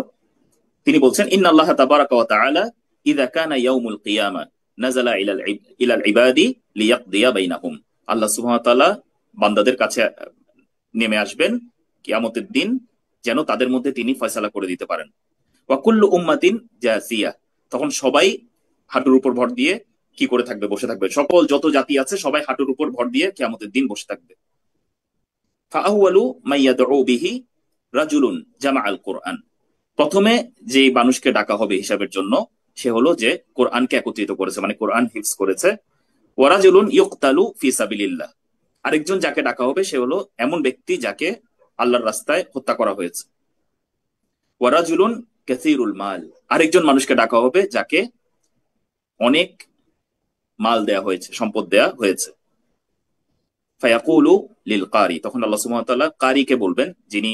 তিনি বলছেন, ইন্নাল্লাহা তাবারাকা ওয়া তাআলা ইযা কানা ইয়াউমুল কিয়ামা নাযালা ইলাল ইবাদি লিয়াকদিয়া বাইনাহুম, আল্লাহ সুবহানাহু ওয়া তাআলা বান্দাদের কাছে নেমে আসবেন কিয়ামতের দিন, যেন তাদের মধ্যে তিনি ফয়সালা করে দিতে পারেন। ওয়া কুল্লু উম্মাতিন জাসিয়া, তখন সবাই হাঁটুর উপর ভর দিয়ে কি করে থাকবে? বসে থাকবে। সকল যত জাতি আছে সবাই হাঁটুর উপর ভর দিয়ে কিয়ামতের দিন বসে থাকবে। ফাআউয়ালু মাইয়াদউ বিহি রাজুলুন জামাআল কুরআন, প্রথমে যে মানুষকে ডাকা হবে হিসাবের জন্য সে হলো যে কোরআনকে একত্রিত করেছে, মানে কোরআন হিফজ করেছে। ওয়া রাজুলুন ইউকতালু ফি সাবিলিল্লাহ, আরেকজন যাকে ডাকা হবে সে হলো এমন ব্যক্তি যাকে আল্লাহর রাস্তায় হত্যা করা হয়েছে। ওয়া রাজুলুন কাসীরুল মাল, আরেকজন মানুষকে ডাকা হবে যাকে অনেক মাল দেয়া হয়েছে, সম্পদ দেয়া হয়েছে। ফায়াকুলু লিল কারি, তখন আল্লাহ সুবহানাহু ওয়া তাআলা কারিকে বলবেন, যিনি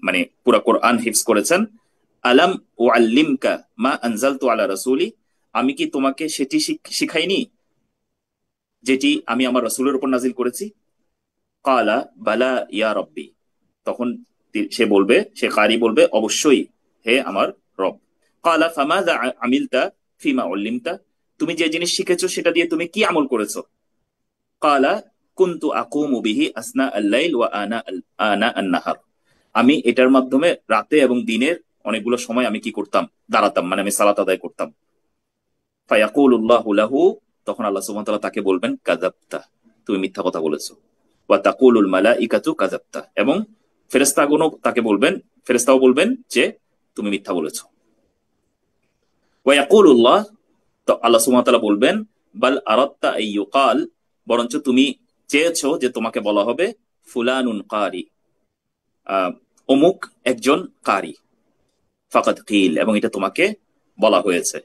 মানে পুরা কোরআন হিফজ করেছেন, আলাম উআল্লিমকা মা আনজালতু আলা রাসূলি, আমি কি তোমাকে সেটি শিখাইনি যেটি আমি আমার রাসূলের উপর নাজিল করেছি? কালা বালা ইয়া রব্বি, তখন সে বলবে, সে কারি বলবে, অবশ্যই হে আমার রব। কালা ফামাযা আমিলতা ফিমা উল্লিমতা, তুমি যে জিনিস শিখেছো সেটা দিয়ে তুমি কি আমল করেছো? কালা কুনতু আকুমু বিহি আসনা আল-লাইল ওয়া আনা আন-নাহার, আমি এটার মাধ্যমে রাতে এবং দিনের অনেকগুলো সময় আমি কি করতাম, দাঁড়াতাম, মানে আমি সালাত আদায় করতাম। ফায়াকুলুল্লাহু লাহু, তখন আল্লাহ সুবহানাহু ওয়া তাআলা তাকে বলবেন, কাযাবতা, তুমি মিথ্যা কথা বলেছো। ওয়া তাকুলুল মালাইকাতু কাযাবতা, এবং ফেরেশতাগণও তাকে বলবেন, ফেরেশতাও বলবেন যে তুমি মিথ্যা বলেছো। ওয়া ইয়াকুলুল্লাহ, তো আল্লাহ সুবহানাহু ওয়া তাআলা বলবেন, বাল আরাদতা আইয়ুকাল, বরঞ্চ তুমি চেয়েছো যে তোমাকে বলা হবে ফুলানুন কারি, অমুক একজন কারি, ফাকাদ কিল, এবং এটা তোমাকে বলা হয়েছে।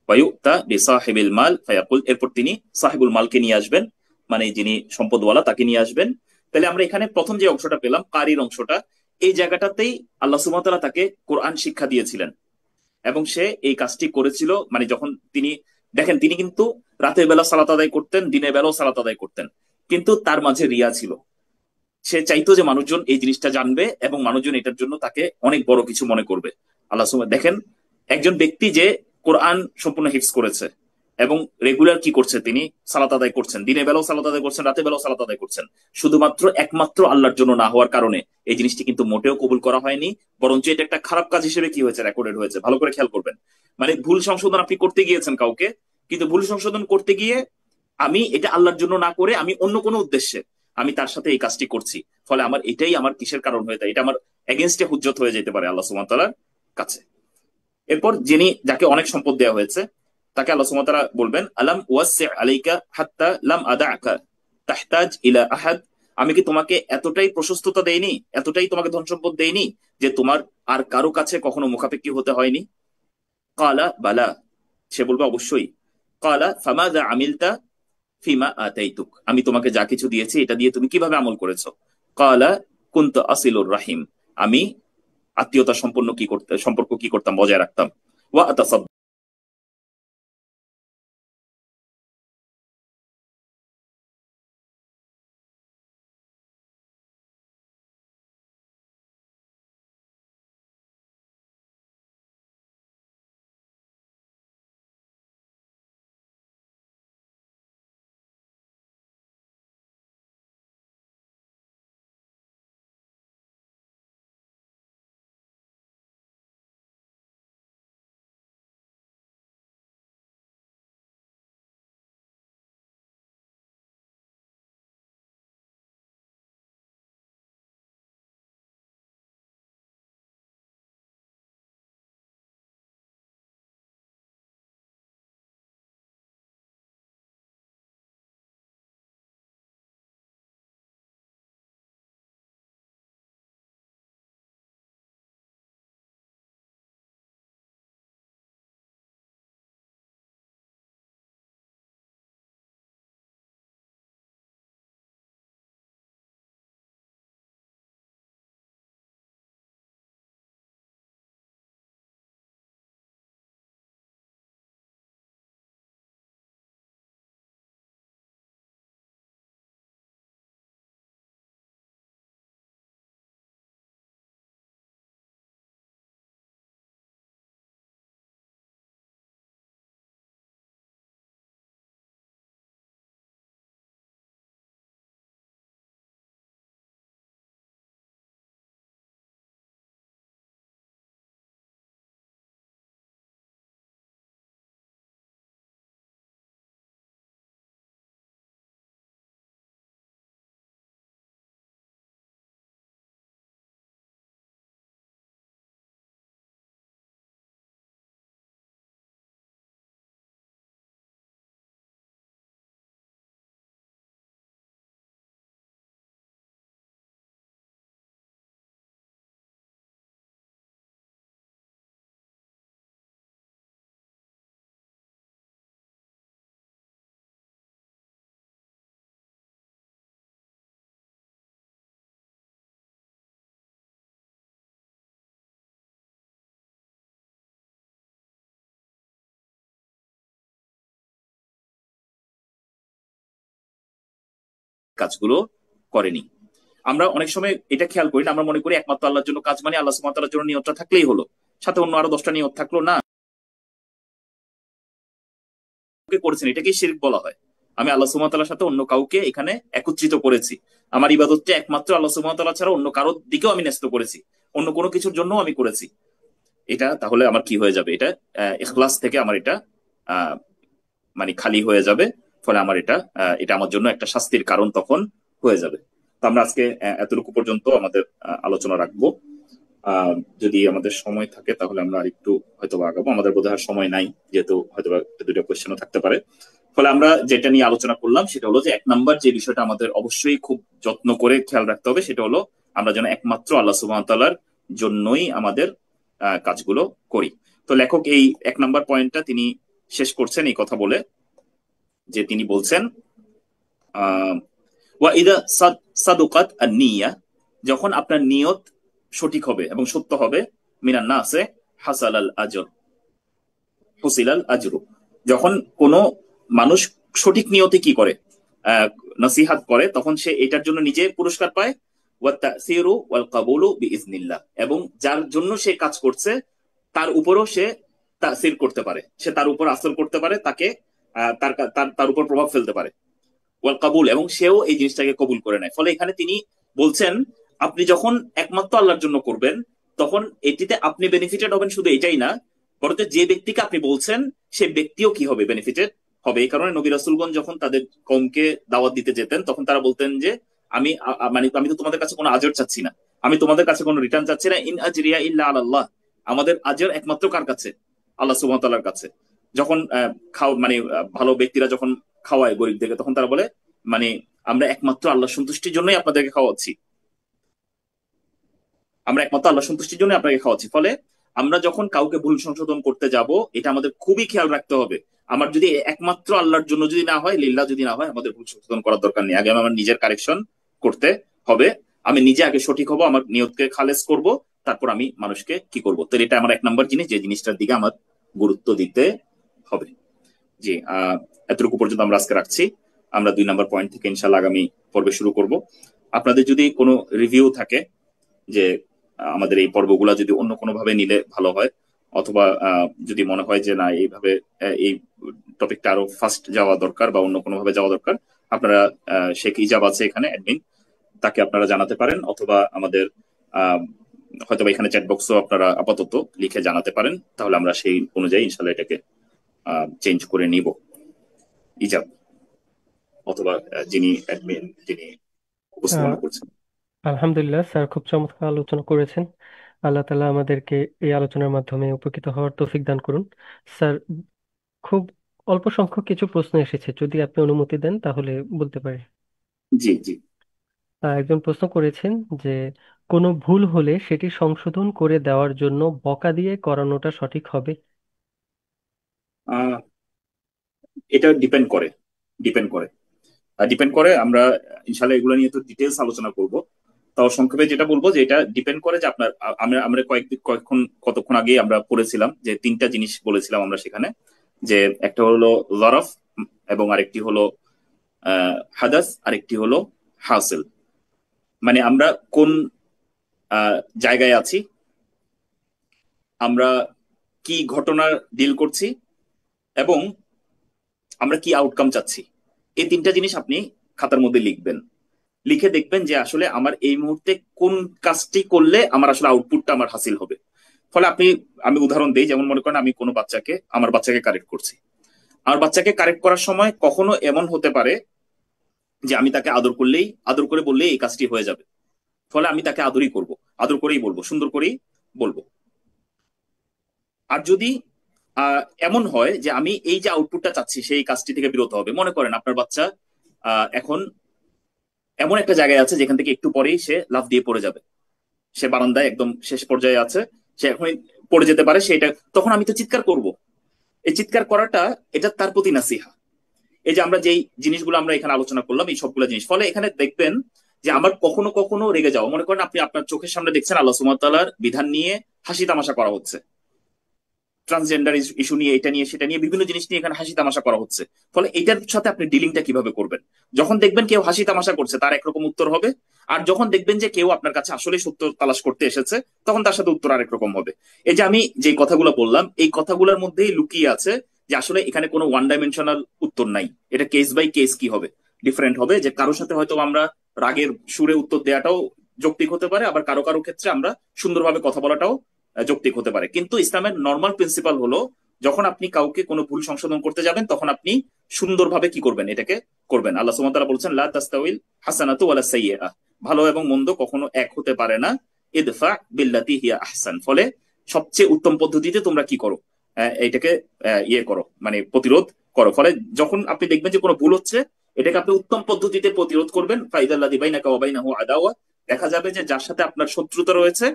ওয়ায়ুতা বিসাহিবিল মাল ফায়াকুল, এরপর তিনি সাহিবুল মালকে নিয়ে আসবেন, মানে যিনি সম্পদওয়ালা তাকে নিয়ে আসবেন। তাহলে আমরা এখানে প্রথম যে অংশটা পেলাম, কারির অংশটা, এই জায়গাটাতেই আল্লাহ সুবহানাহু ওয়া তাআলা তাকে কোরআন শিক্ষা দিয়েছিলেন, এবং সে এই কাজটি করেছিল। মানে যখন তিনি দেখেন, তিনি কিন্তু রাতের বেলা সালাত আদায় করতেন, দিনের বেলাও সালাত আদায় করতেন, কিন্তু তার মাঝে রিয়া ছিল। সে চাইতো যে মানুষজন এই জিনিসটা জানবে এবং মানুষজন এটার জন্য তাকে অনেক বড় কিছু মনে করবে। আল্লাহ দেখেন, একজন ব্যক্তি যে কোরআন সম্পূর্ণ হিফজ করেছে এবং রেগুলার কি করছে, তিনি সালাত আদায় করছেন, দিনের বেলাও সালাত আদায় করছেন, রাতের বেলাও সালাত আদায় করছেন, শুধুমাত্র একমাত্র আল্লাহর জন্য না হওয়ার কারণে এই জিনিসটি কিন্তু মোটেও কবুল করা হয়নি, বরঞ্চ এটা একটা খারাপ কাজ হিসেবে কি হয়েছে, রেকর্ডেড হয়েছে। ভালো করে খেয়াল করবেন, মানে ভুল সংশোধন আপনি করতে গিয়েছেন কাউকে, কিন্তু ভুল সংশোধন করতে গিয়ে আমি এটা আল্লাহর জন্য না করে আমি অন্য কোনো উদ্দেশ্যে আমি তার সাথে এই কাজটি করছি, ফলে আমার এটাই আমার কিসের কারণ হয়ে যায়, এটা আমার এগেনস্টে হুজ্জত হয়ে যেতে পারে আল্লাহ সুবহানাহু ওয়া তাআলার কাছে। এরপর যিনি, যাকে অনেক সম্পদ দেওয়া হয়েছে, তাকে আল্লাহ সুবহানাহু ওয়া তাআলা বলবেন, আলাম ওয়াসি আলাইকা হাত্তা লাম আদাআকা তাহতাজ ইলা আহাদ, আমি কি তোমাকে এতটাই প্রশস্ততা দেইনি, এতটাই তোমাকে ধন সম্পদ দেইনি যে তোমার আর কারো কাছে কখনো মুখাপেক্ষী হতে হয়নি? কালা বালা, সে বলবে অবশ্যই। কালা ফামাযা আমিলতা ফিমা আতাইতুক, আমি তোমাকে যা কিছু দিয়েছি এটা দিয়ে তুমি কিভাবে আমল করেছো? কালা কুনতু আসিলুর রাহিম, আমি আত্মীয়তা সম্পন্ন কি করতে, সম্পর্ক কি করতাম, বজায় রাখতাম। ওয়া কাজগুলো করেনি। আমরা অনেক সময় এটা খেয়াল করি না, আমরা মনে করি একমাত্র আল্লাহর জন্য কাজ মানে আল্লাহ সুবহানাহু ওয়া তাআলার জন্য নিয়তটা থাকলেই হলো, সাথে অন্য আরো 10টা নিয়ত থাকলো না করেছেন, এটাকেই শিরক বলা হয়। আমি আল্লাহ সুবহানাহু ওয়া তাআলার সাথে অন্য কাউকে এখানে একত্রিত করেছি, আমার ইবাদতটা একমাত্র আল্লাহ সুবহানাহু ওয়া তাআলা ছাড়া অন্য কারোর দিকেও আমি ন্যস্ত করেছি, অন্য কোনো কিছুর জন্য আমি করেছি। এটা তাহলে আমার কি হয়ে যাবে, এটা ইখলাস থেকে আমার এটা আহ মানে খালি হয়ে যাবে। ফলে আমার এটা আমার জন্য একটা শাস্তির কারণ তখন হয়ে যাবে। তো আমরা আজকে এতটুকু পর্যন্ত আমাদের আলোচনা রাখবো। আহ যদি আমাদের সময় থাকে তাহলে আমরা আরেকটু হয়তো আগাবো, আমাদের বোধহয় আর সময় নাই, যেহেতু হয়তো একটা দুটো কোয়েশ্চেনও থাকতে পারে। ফলে আমরা যেটা নিয়ে আলোচনা করলাম সেটা হলো যে 1 নাম্বার যে বিষয়টা আমাদের অবশ্যই খুব যত্ন করে খেয়াল রাখতে হবে সেটা হলো আমরা যেন একমাত্র আল্লাহ সুবহানাহু ওয়া তাআলার জন্যই আমাদের কাজগুলো করি। তো লেখক এই 1 নাম্বার পয়েন্টটা তিনি শেষ করছেন এই কথা বলে, যে তিনি বলছেন আহ ওয়া ইদা সাদুকাত আন-নিয়া, যখন আপনার নিয়ত সঠিক হবে এবং সত্য হবে, মিনান নাসে হাসালাল আজর হুসিলাল আজরু, যখন কোনো মানুষ সঠিক নিয়তে কি করে, আহ নসিহাত করে, তখন সে এটার জন্য নিজে পুরস্কার পায়। ওয়া তাসিরু ওয়াল কাবুলু বিইজনিল্লাহ, এবং যার জন্য সে কাজ করছে তার উপরও সে তাসির করতে পারে, সে তার উপর আসর করতে পারে, তাকে তার তার তার উপর প্রভাব ফেলতে পারে। ওয়াল কাবুল, এবং সেও এই জিনিসটাকে কবুল করে নেয়। ফলে এখানে তিনি বলছেন আপনি যখন একমাত্র আল্লাহর জন্য করবেন তখন এটিতে আপনি বেনিফিটেড হবেন, শুধু এটাই না, বরঞ্চ যে ব্যক্তিকে আপনি বলছেন সে ব্যক্তিও কি হবে, বেনিফিটেড হবে। এই কারণে নবী রাসূলগণ যখন তাদের কওমকে দাওয়াত দিতে যেতেন তখন তারা বলতেন যে মানে আমি তো তোমাদের কাছে কোনো আজর চাচ্ছি না, আমি তোমাদের কাছে কোনো রিটার্ন চাচ্ছি না, ইন আজরিয়া ইল্লা আলাল্লাহ, আমাদের আজর একমাত্র কার কাছে, আল্লাহ সুবহানাহু ওয়া তাআলার কাছে। যখন মানে ভালো ব্যক্তিরা যখন খাওয়ায় গরিবদেরকে তখন তারা বলে মানে আমরা একমাত্র আল্লাহ সন্তুষ্টির জন্যই আপনাদেরকে খাওয়াচ্ছি, আমরা একমাত্র আল্লাহ সন্তুষ্টির জন্য আপনাকে খাওয়াচ্ছি। ফলে আমরা যখন কাউকে ভুল সংশোধন করতে যাব এটা আমাদের খুবই খেয়াল রাখতে হবে। আমার যদি একমাত্র আল্লাহর জন্য যদি না হয়, লিল্লাহ যদি না হয়, আমাদের ভুল সংশোধন করার দরকার নেই। আগে আমার নিজের কারেকশন করতে হবে, আমি নিজে আগে সঠিক হব, আমার নিয়তকে খালেস করব, তারপর আমি মানুষকে কি করব। তো এটা আমার 1 নাম্বার জিনিস, যে জিনিসটার দিকে আমার গুরুত্ব দিতে হবে। জি, এতটুকু পর্যন্ত আমরা আজকে রাখছি। আমরা 2 নাম্বার পয়েন্ট থেকে ইনশাল্লাহ আগামী পর্বে শুরু করব। আপনাদের যদি কোনো রিভিউ থাকে যে আমাদের এই পর্বগুলা যদি অন্য কোনো ভাবে নিলে ভালো হয়, অথবা যদি মনে হয় যে না এইভাবে এই টপিকটা আরো ফাস্ট যাওয়া দরকার বা অন্য কোনো ভাবে যাওয়া দরকার, আপনারা শেখ ইজাব আছে এখানে অ্যাডমিন, তাকে আপনারা জানাতে পারেন, অথবা আমাদের হয়তো এখানে চ্যাট বক্সও আপনারা আপাতত লিখে জানাতে পারেন, তাহলে আমরা সেই অনুযায়ী ইনশাল্লাহ এটাকে চেঞ্জ করে নিব। ইজাব অথবা যিনি অ্যাডমিন, যিনি উপস্থাপনা করছেন। আলহামদুলিল্লাহ স্যার, খুব চমৎকার আলোচনা করেছেন। আল্লাহ তাআলা আমাদেরকে এই আলোচনার মাধ্যমে উপকৃত হওয়ার তৌফিক দান করুন। স্যার, খুব অল্প সংখ্যক কিছু প্রশ্ন এসেছে, যদি আপনি অনুমতি দেন তাহলে বলতে পারি। জি জি। একজন প্রশ্ন করেছেন যে কোনো ভুল হলে সেটি সংশোধন করে দেওয়ার জন্য বকা দিয়ে করানোটা সঠিক হবে? আহ এটা ডিপেন্ড করে, ডিপেন্ড করে ডিপেন্ড করে। আমরা ইনশাল্লাহ এগুলো নিয়ে তো ডিটেলস আলোচনা করব। তাও সংক্ষেপে যেটা বলবো যে এটা ডিপেন্ড করে যে আপনার আমরা আমরা কতক্ষণ আগে আমরা পড়েছিলাম যে 3টা জিনিস বলেছিলাম আমরা সেখানে, যে একটা হলো লরফ, এবং আরেকটি হলো হাদাস, আরেকটি হলো হাসিল। মানে আমরা কোন জায়গায় আছি, আমরা কি ঘটনা ডিল করছি, এবং আমরা কি আউটকাম চাচ্ছি। এই 3টা জিনিস আপনি খাতার মধ্যে লিখবেন, লিখে দেখবেন যে আসলে আমার এই মুহূর্তে কোন কাজটি করলে আমার আসলে আউটপুটটা আমার হাসিল হবে। ফলে আমি উদাহরণ দিই, যেমন মনে করেন আমি কোনো আমার বাচ্চাকে কারেক্ট করছি। আমার বাচ্চাকে কারেক্ট করার সময় কখনো এমন হতে পারে যে আমি তাকে আদর করে বললেই এই কাজটি হয়ে যাবে। ফলে আমি তাকে আদরই করব, আদর করেই বলবো, সুন্দর করেই বলবো। আর যদি এমন হয় যে আমি এই যে আউটপুটটা চাচ্ছি সেই কাজটি থেকে বিরত হবে, মনে করেন আপনার বাচ্চা এখন এমন একটা জায়গায় আছে যেখান থেকে একটু পরেই সে লাফ দিয়ে পড়ে যাবে, সে বারান্দায় একদম শেষ পর্যায়ে আছে, সে এখনই পড়ে যেতে পারে, সেটা তখন আমি তো চিৎকার করব। এই চিৎকার করাটা এটা তার প্রতি নাসিহা। এই যে আমরা যেই জিনিসগুলো আমরা এখানে আলোচনা করলাম এই সবগুলো জিনিস, ফলে এখানে দেখবেন যে আমার কখনো কখনো রেগে যাওয়া, মনে করেন আপনি আপনার চোখের সামনে দেখছেন আল্লাহ সুবহানাহু ওয়া তাআলার বিধান নিয়ে হাসি তামাশা করা হচ্ছে, ট্রান্সজেন্ডার ইস্যু নিয়ে, এটা নিয়ে সেটা নিয়ে বিভিন্ন জিনিস নিয়ে এখানে হাসি তামাশা করা হচ্ছে। ফলে এটার সাথে আপনি ডিলিংটা কিভাবে করবেন? যখন দেখবেন কেউ হাসি তামাশা করছে তার একরকম উত্তর হবে, আর যখন দেখবেন যে কেউ আপনার কাছে আসলে সত্য তালাশ করতে এসেছে তখন তার সাথে উত্তর আরেক রকম হবে। এই যে আমি যে কথাগুলো বললাম, এই কথাগুলোর মধ্যেই লুকিয়ে আছে যে আসলে এখানে কোনো ওয়ান ডাইমেনশনাল উত্তর নাই। এটা কেস বাই কেস কি হবে, ডিফারেন্ট হবে। যে কারোর সাথে হয়তো আমরা রাগের সুরে উত্তর দেওয়াটাও যৌক্তিক হতে পারে, আবার কারো কারো ক্ষেত্রে আমরা সুন্দরভাবে কথা বলাটাও যৌক্তিক হতে পারে। কিন্তু ইসলামের নর্মাল প্রিন্সিপাল হলো, যখন আপনি কাউকে কোনো ভুল সংশোধন করতে যাবেন তখন আপনি সুন্দরভাবে কি করবেন, এটাকে করবেন। আল্লাহ সুবহানাহু ওয়া তাআলা বলছেন, লা তাস্তাউইল হাসানাতু ওয়ালা সাইয়্যিআহ, ভালো এবং মন্দ কখনো এক হতে পারে না। ইদফা বিল্লাতি হিয়া আহসান, ফলে সবচেয়ে উত্তম পদ্ধতিতে তোমরা কি করো, এটাকে ইয়ে করো, মানে প্রতিরোধ করো। ফলে যখন আপনি দেখবেন যে কোনো ভুল হচ্ছে, এটাকে আপনি উত্তম পদ্ধতিতে প্রতিরোধ করবেন। ফাইদাল্লাযী বাইনাকা ওয়া বাইনাহু আদাওয়া, দেখা যাবে যে যার সাথে আপনার শত্রুতা রয়েছে,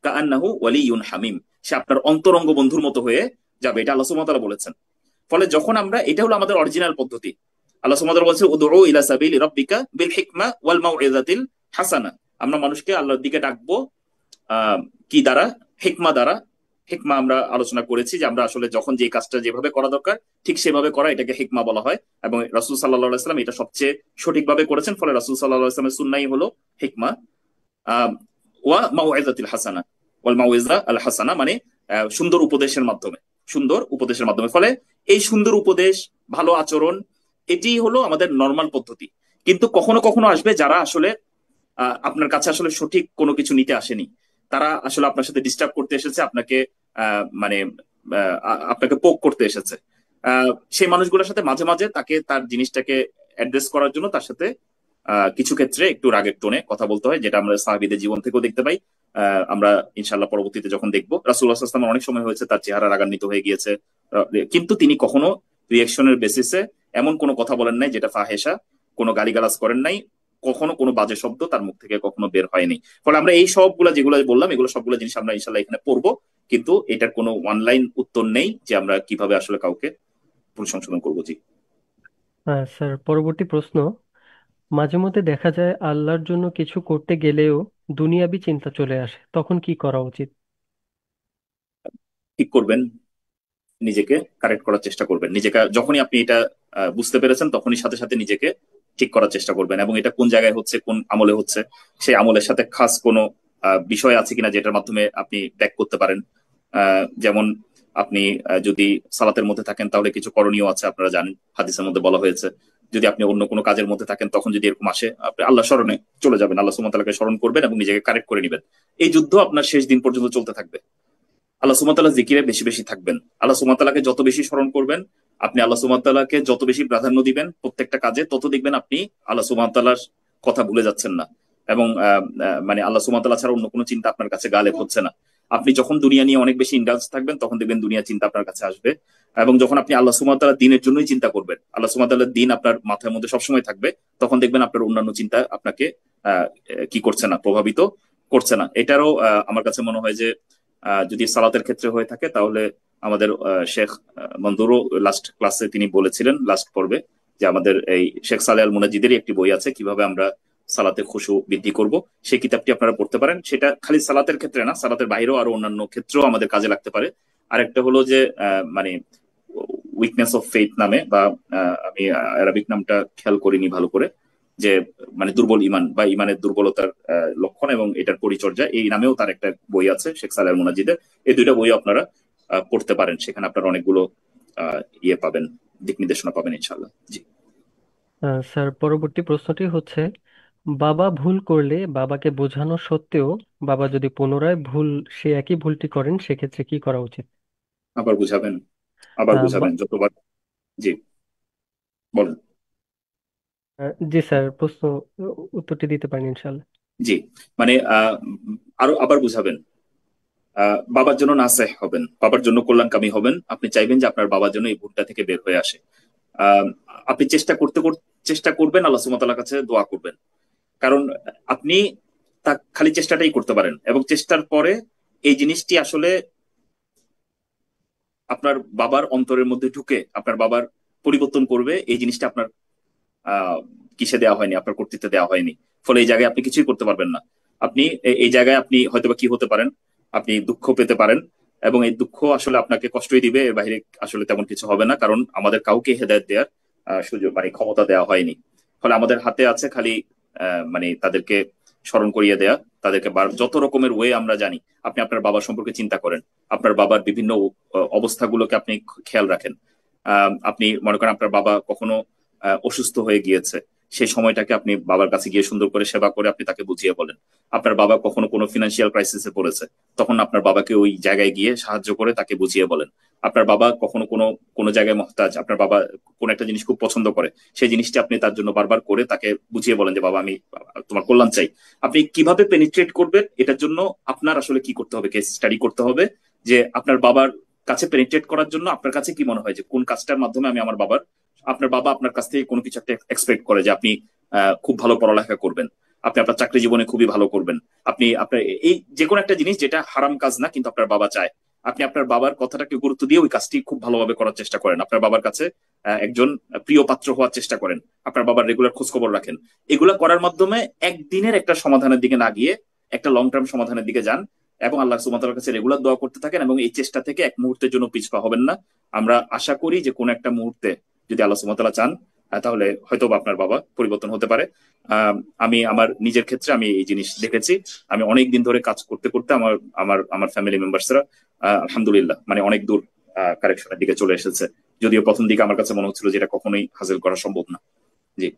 কাআন্নাহু ওয়ালিয়ুন হামিম, সে আপনার অন্তরঙ্গ বন্ধুর মতো হয়ে যাবে। এটা আল্লাহ সুবহানাহু ওয়া তাআলা বলেছেন। ফলে যখন আমরা, এটা হলো আমাদের অরিজিনাল পদ্ধতি। আল্লাহ সুবহানাহু ওয়া তাআলা বলছে, উদউ ইলা সাবিলি রাব্বিকা বিল হিকমা ওয়াল মাউইযাতিল হাসানা, আমরা মানুষকে আল্লাহর দিকে ডাকবো কি দ্বারা? হিকমা দ্বারা। হিকমা আমরা আলোচনা করেছি যে আমরা আসলে যখন যে কাজটা যেভাবে করা দরকার ঠিক সেভাবে করা, এটাকে হিকমা বলা হয়। এবং রাসূল সাল্লাল্লাহু আলাইহি ওয়াসাল্লাম এটা সবচেয়ে সঠিকভাবে করেছেন। ফলে রাসূল সাল্লাল্লাহু আলাইহি ওয়াসাল্লামের সুন্নাহই হলো হিকমা। আহ ওয়া মাউইযাতিল হাসানা, ওয়াল মাউইযা আল হাসানা মানে সুন্দর উপদেশের মাধ্যমে, সুন্দর উপদেশের মাধ্যমে। ফলে এই সুন্দর উপদেশ, ভালো আচরণ, এটি হলো আমাদের নর্মাল পদ্ধতি। কিন্তু কখনো কখনো আসবে যারা আসলে আপনার কাছে আসলে সঠিক কোনো কিছু নিতে আসেনি, তারা আসলে আপনার সাথে ডিস্টার্ব করতে এসেছে, আপনাকে মানে আপনাকে পোক করতে এসেছে। সেই মানুষগুলোর সাথে মাঝে মাঝে তাকে তার জিনিসটাকে অ্যাড্রেস করার জন্য তার সাথে কিছু ক্ষেত্রে একটু রাগের টোনে কথা বলতে হয়, যেটা আমরা সাহাবীদের জীবন থেকেও দেখতে পাই। আমরা ইনশাল্লাহ পরবর্তীতে যখন দেখবো, রাসূলুল্লাহ সাল্লাল্লাহু আলাইহি ওয়াসাল্লাম অনেক সময় হয়েছে তার চেহারা রাগান্বিত হয়ে গিয়েছে, কিন্তু তিনি কখনো রিয়েকশনের বেসিসে এমন কোনো কথা বলেন নাই যেটা ফাহেসা, কোনো গালিগালাজ করেন নাই, কখনো কোনো বাজে শব্দ তার মুখ থেকে কখনো বের হয়নি। ফলে আমরা এই সবগুলা যেগুলো বললাম, এগুলো সবগুলো জিনিস আমরা ইনশাল্লাহ এখানে পড়বো। কিন্তু এটার কোনো ওয়ান লাইন উত্তর নেই যে আমরা কিভাবে আসলে কাউকে ভুল সংশোধন করবো। জি, হ্যাঁ স্যার, পরবর্তী প্রশ্ন। মাঝে মধ্যে দেখা যায় আল্লাহর জন্য কিছু করতে গেলেও দুনিয়াবি চিন্তা চলে আসে, তখন কি করা উচিত? ঠিক করবেন, নিজেকে কারেক্ট করার চেষ্টা করবেন। নিজেকে যখনই আপনি এটা বুঝতে পেরেছেন তখনই সাথে সাথে নিজেকে ঠিক করার চেষ্টা করবেন। এবং এটা কোন জায়গায় হচ্ছে, কোন আমলে হচ্ছে, সেই আমলের সাথে খাস কোনো বিষয় আছে কিনা যেটার মাধ্যমে আপনি ব্যাক করতে পারেন। যেমন আপনি যদি সালাতের মধ্যে থাকেন তাহলে কিছু করণীয় আছে, আপনারা জানেন হাদিসের মধ্যে বলা হয়েছে। যদি আপনি অন্য কোনো কাজের মধ্যে থাকেন তখন যদি এরকম আসে, আপনি আল্লাহ স্মরণে চলে যাবেন, আল্লাহ সুবহানাহু ওয়া তাআলাকে স্মরণ করবেন এবং নিজেকে কারেক্ট করে নেবেন। এই যুদ্ধ আপনার শেষ দিন পর্যন্ত চলতে থাকবে। আল্লাহ সুবহানাহু ওয়া তাআলা জিকিরে বেশি বেশি থাকবেন, আল্লাহ সুবহানাহু ওয়া তাআলাকে যত বেশি স্মরণ করবেন, আপনি আল্লাহ সুবহানাহু ওয়া তাআলাকে যত বেশি প্রাধান্য দিবেন প্রত্যেকটা কাজে, তত দেখবেন আপনি আল্লাহ সুবহানাহু ওয়া তাআলার কথা ভুলে যাচ্ছেন না। এবং মানে আল্লাহ সুবহানাহু ওয়া তাআলা ছাড়া অন্য কোনো চিন্তা আপনার কাছে গালেব হচ্ছে না। আপনি যখন দুনিয়া নিয়ে অনেক বেশি ইন্ডালজ থাকবেন তখন দেখবেন দুনিয়া চিন্তা আপনার কাছে আসবে। এবং যখন আপনি আল্লাহ সুবহানাহু ওয়া তাআলার দ্বীনের জন্যই চিন্তা করবেন, আল্লাহ সুবহানাহু ওয়া তাআলার দ্বীন আপনার মাথার মধ্যে সবসময় থাকবে, তখন দেখবেন আপনার অন্যান্য চিন্তা আপনাকে কি করছে না, প্রভাবিত করছে না। এটারও আমার কাছে মনে হয় যে যদি সালাতের ক্ষেত্রে হয়ে থাকে তাহলে আমাদের শেখ মনজুরও লাস্ট ক্লাসে তিনি বলেছিলেন, লাস্ট পর্বে, যে আমাদের এই শেখ সালেহ আল মুনাজিদেরই একটি বই আছে কিভাবে আমরা সালাতে খুশু বৃদ্ধি করব। সেই কিতাবটি আপনারা পড়তে পারেন। সেটা খালি সালাতের ক্ষেত্রে না, সালাতের বাইরেও আরো অন্যান্য ক্ষেত্রেও আমাদের কাজে লাগতে পারে। আরেকটা হলো যে মানে উইকনেস অফ ফেইথ নামে, বা আমি আরবিক নামটা খেয়াল করিনি ভালো করে, যে মানে দুর্বল ইমান বা ইমানের দুর্বলতার লক্ষণ এবং এটার পরিচর্যা, এই নামেও তার একটা বই আছে শেখ সালেহ আল মুনাজিদের। এই দুইটা বই আপনারা পড়তে পারেন, সেখানে আপনারা অনেকগুলো ইয়ে পাবেন, দিক নির্দেশনা পাবেন ইনশাল্লাহ। জি, স্যার, পরবর্তী প্রশ্নটি হচ্ছে, বাবা ভুল করলে বাবাকে বোঝানো সত্ত্বেও বাবা যদি পুনরায় সে একই ভুলটি করেন, সেক্ষেত্রে কি করা উচিত? আবার বুঝাবেন, আবার আহ, বা- বুঝাবেন যতবার। জি, বলেন। জি স্যার, উত্তরটি দিতে পারেন ইনশাল্লাহ। জি, মানে আরো আবার বুঝাবেন, বাবার জন্য নাসেহ হবেন, বাবার জন্য কল্যাণকামী হবেন। আপনি চাইবেন যে আপনার বাবার জন্য এই ভুলটা থেকে বের হয়ে আসে। আহ, আপনি চেষ্টা করবেন, আল্লাহ সুবহানাহু ওয়া তাআলার কাছে দোয়া করবেন। কারণ আপনি তা খালি চেষ্টাটাই করতে পারেন, এবং চেষ্টার পরে এই জিনিসটি আসলে আপনার বাবার অন্তরের মধ্যে ঢুকে আপনার বাবার পরিবর্তন করবে। এই জিনিসটা আপনার আহ কিসে দেওয়া হয়নি, আপনার কর্তৃত্বে দেওয়া হয়নি। ফলে এই জায়গায় আপনি কিছুই করতে পারবেন না। আপনি এই জায়গায় আপনি হয়তোবা কি হতে পারেন, আপনি দুঃখ পেতে পারেন, এবং এই দুঃখ আসলে আপনাকে কষ্টই দিবে, এর বাইরে আসলে তেমন কিছু হবে না, কারণ আমাদের কাউকে হেদায়েত দেওয়ার সুযোগ মানে ক্ষমতা দেওয়া হয়নি। ফলে আমাদের হাতে আছে খালি মানে তাদেরকে স্মরণ করিয়ে দেয়া, তাদেরকে যত রকমের ওয়ে আমরা জানি। আপনি আপনার বাবার সম্পর্কে চিন্তা করেন, আপনার বাবার বিভিন্ন অবস্থাগুলোকে আপনি খেয়াল রাখেন। আপনি মনে করেন আপনার বাবা কখনো অসুস্থ হয়ে গিয়েছে, সেই সময়টাকে আপনি বাবার কাছে গিয়ে সুন্দর করে সেবা করে আপনি তাকে বুঝিয়ে বলেন। আপনার বাবা কখনো কোনো ফিনান্সিয়াল ক্রাইসিসে পড়েছে, তখন আপনার বাবাকে ওই জায়গায় গিয়ে সাহায্য করে তাকে বুঝিয়ে বলেন। আপনার বাবা কখনো কোনো কোনো জায়গায় মহতাজ, আপনার বাবা কোন একটা জিনিস খুব পছন্দ করে, সেই জিনিসটি আপনি তার জন্য বারবার করে তাকে বুঝিয়ে বলেন যে বাবা আমি তোমার কল্যাণ চাই। আপনি কিভাবে পেনিট্রেট করবেন এটার জন্য আপনার আসলে কি করতে হবে, কেস স্টাডি করতে হবে যে আপনার বাবার কাছে পেনিট্রেট করার জন্য আপনার কাছে কি মনে হয় যে কোন কাজটার মাধ্যমে আমি আমার বাবার, আপনার বাবা আপনার কাছ থেকে কোনো কিছু একটা এক্সপেক্ট করে যে আপনি খুব ভালো পড়ালেখা করবেন, আপনি আপনার চাকরি জীবনে খুবই ভালো করবেন, আপনি আপনার এই যে কোনো একটা জিনিস যেটা হারাম কাজ না কিন্তু আপনার বাবা চায়, আপনি আপনার বাবার কথাটাকে গুরুত্ব দিয়ে ওই কাজটি খুব ভালোভাবে করার চেষ্টা করেন, আপনার বাবার কাছে একজন প্রিয় পাত্র হওয়ার চেষ্টা করেন, আপনার বাবার রেগুলার খোঁজ খবর রাখেন। এগুলা করার মাধ্যমে একদিনের একটা সমাধানের দিকে না গিয়ে একটা লং টার্ম সমাধানের দিকে যান, এবং আল্লাহ সুবহানাহু ওয়া তাআলার কাছে রেগুলার দোয়া করতে থাকেন, এবং এই চেষ্টা থেকে এক মুহূর্তের জন্য পিছপা হবেন না। আমরা আশা করি যে কোন একটা মুহূর্তে যদি আল্লাহ সুবহানাহু ওয়া তাআলা চান, তাহলে হয়তো আপনার বাবা পরিবর্তন হতে পারে। আমি আমার নিজের ক্ষেত্রে আমি এই জিনিস দেখেছি। আমি অনেক দিন ধরে কাজ করতে করতে আমার আমার আমার ফ্যামিলি মেম্বার্সরা আলহামদুলিল্লাহ মানে অনেক দূর কারেকশনের দিকে চলে এসেছে, যদিও প্রথম দিকে আমার কাছে মনে হচ্ছিল যে এটা কখনোই হাসিল করা সম্ভব না। জি।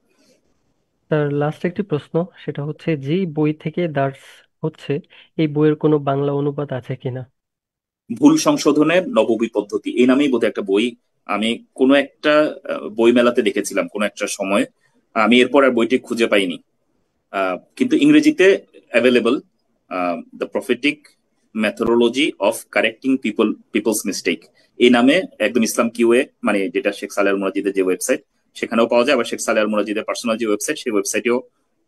স্যার লাস্ট একটি প্রশ্ন, সেটা হচ্ছে যে বই থেকে দার্স হচ্ছে, এই বইয়ের কোনো বাংলা অনুবাদ আছে কিনা? ভুল সংশোধনের নববী পদ্ধতি এই নামেই বোধহয় একটা বই আমি কোনো একটা বই মেলাতে দেখেছিলাম কোনো একটা সময়। আমি এরপর আর বইটি খুঁজে পাইনি, কিন্তু ইংরেজিতে available, the prophetic methodology of correcting people's mistake এই নামে একদম ইসলাম কিউএ মানে যেটা শেখ সালেহ আল মুনাজিদের যে ওয়েবসাইট, সেখানেও পাওয়া যায়, আবার শেখ সালেহ আল মুনাজিদের পার্সোনাল যে ওয়েবসাইট সেই ওয়েবসাইটেও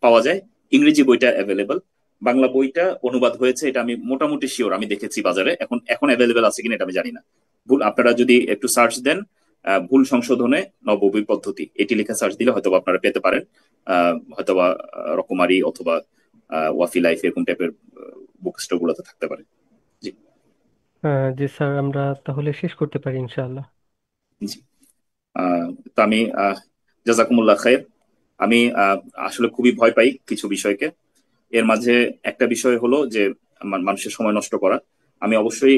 পাওয়া যায়। ইংরেজি বইটা অ্যাভেলেবল, বাংলা বইটা অনুবাদ হয়েছে এটা আমি মোটামুটি শিওর, আমি দেখেছি বাজারে, এখন এখন অ্যাভেলেবেল আছে কিনা এটা আমি জানি না। ভুল আপনারা যদি একটু সার্চ দেন ভুল সংশোধনে নববী পদ্ধতি এটি লিখে সার্চ দিলে হয়তো আপনারা পেতে পারেন। হয়তোবা রকমারি অথবা ওয়াফি লাইফ এরকম টাইপের বুক স্টোর গুলোতে থাকতে পারে। জি। জি স্যার, আমরা তাহলে শেষ করতে পারি ইনশাআল্লাহ। জি। তো আমি জাজাকুমুল্লাহ খায়ের। আমি আসলে খুবই ভয় পাই কিছু বিষয়কে। এর মাঝে একটা বিষয় হলো যে মানুষের সময় নষ্ট করা। আমি অবশ্যই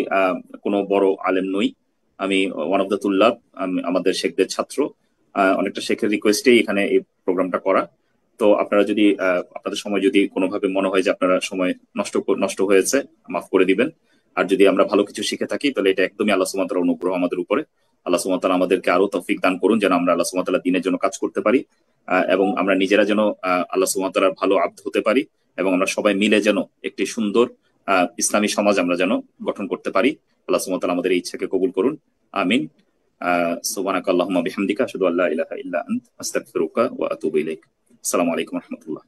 কোনো বড় আলেম নই, আমি ওয়ান অফ দ্য তুল্লাব, আমাদের শেখদের ছাত্র। অনেকটা শেখের রিকোয়েস্টেই এখানে এই প্রোগ্রামটা করা। তো আপনারা যদি আপনাদের সময় যদি কোনোভাবে মনে হয় যে আপনারা সময় নষ্ট হয়েছে, মাফ করে দিবেন। আর যদি আমরা ভালো কিছু শিখে থাকি তাহলে এটা একদমই আল্লাহ সুবহানাহু ওয়া তাআলার অনুগ্রহ আমাদের উপরে। আল্লাহ সুবহানাহু ওয়া তাআলা আমাদেরকে আরো তৌফিক দান করুন যেন আমরা আল্লাহ সুবহানাহু ওয়া তাআলার দ্বীনের জন্য কাজ করতে পারি, এবং আমরা নিজেরা যেন আল্লাহ সুবহানাহু ওয়া তাআলার ভালো আব্দ হতে পারি, এবং আমরা সবাই মিলে যেন একটি সুন্দর ইসলামী সমাজ আমরা যেন গঠন করতে পারি। আল্লাহ সুবহানাহু ওয়া তাআলা আমাদের এই ইচ্ছাকে কবুল করুন, আমিন। সুবহানাকা আল্লাহুম্মা বিহামদিকা আশহাদু আল্লা ইলাহা ইল্লা আনতা আস্তাগফিরুকা ওয়া আতুবু ইলাইক। আসসালামু আলাইকুম ওয়া রাহমাতুল্লাহ।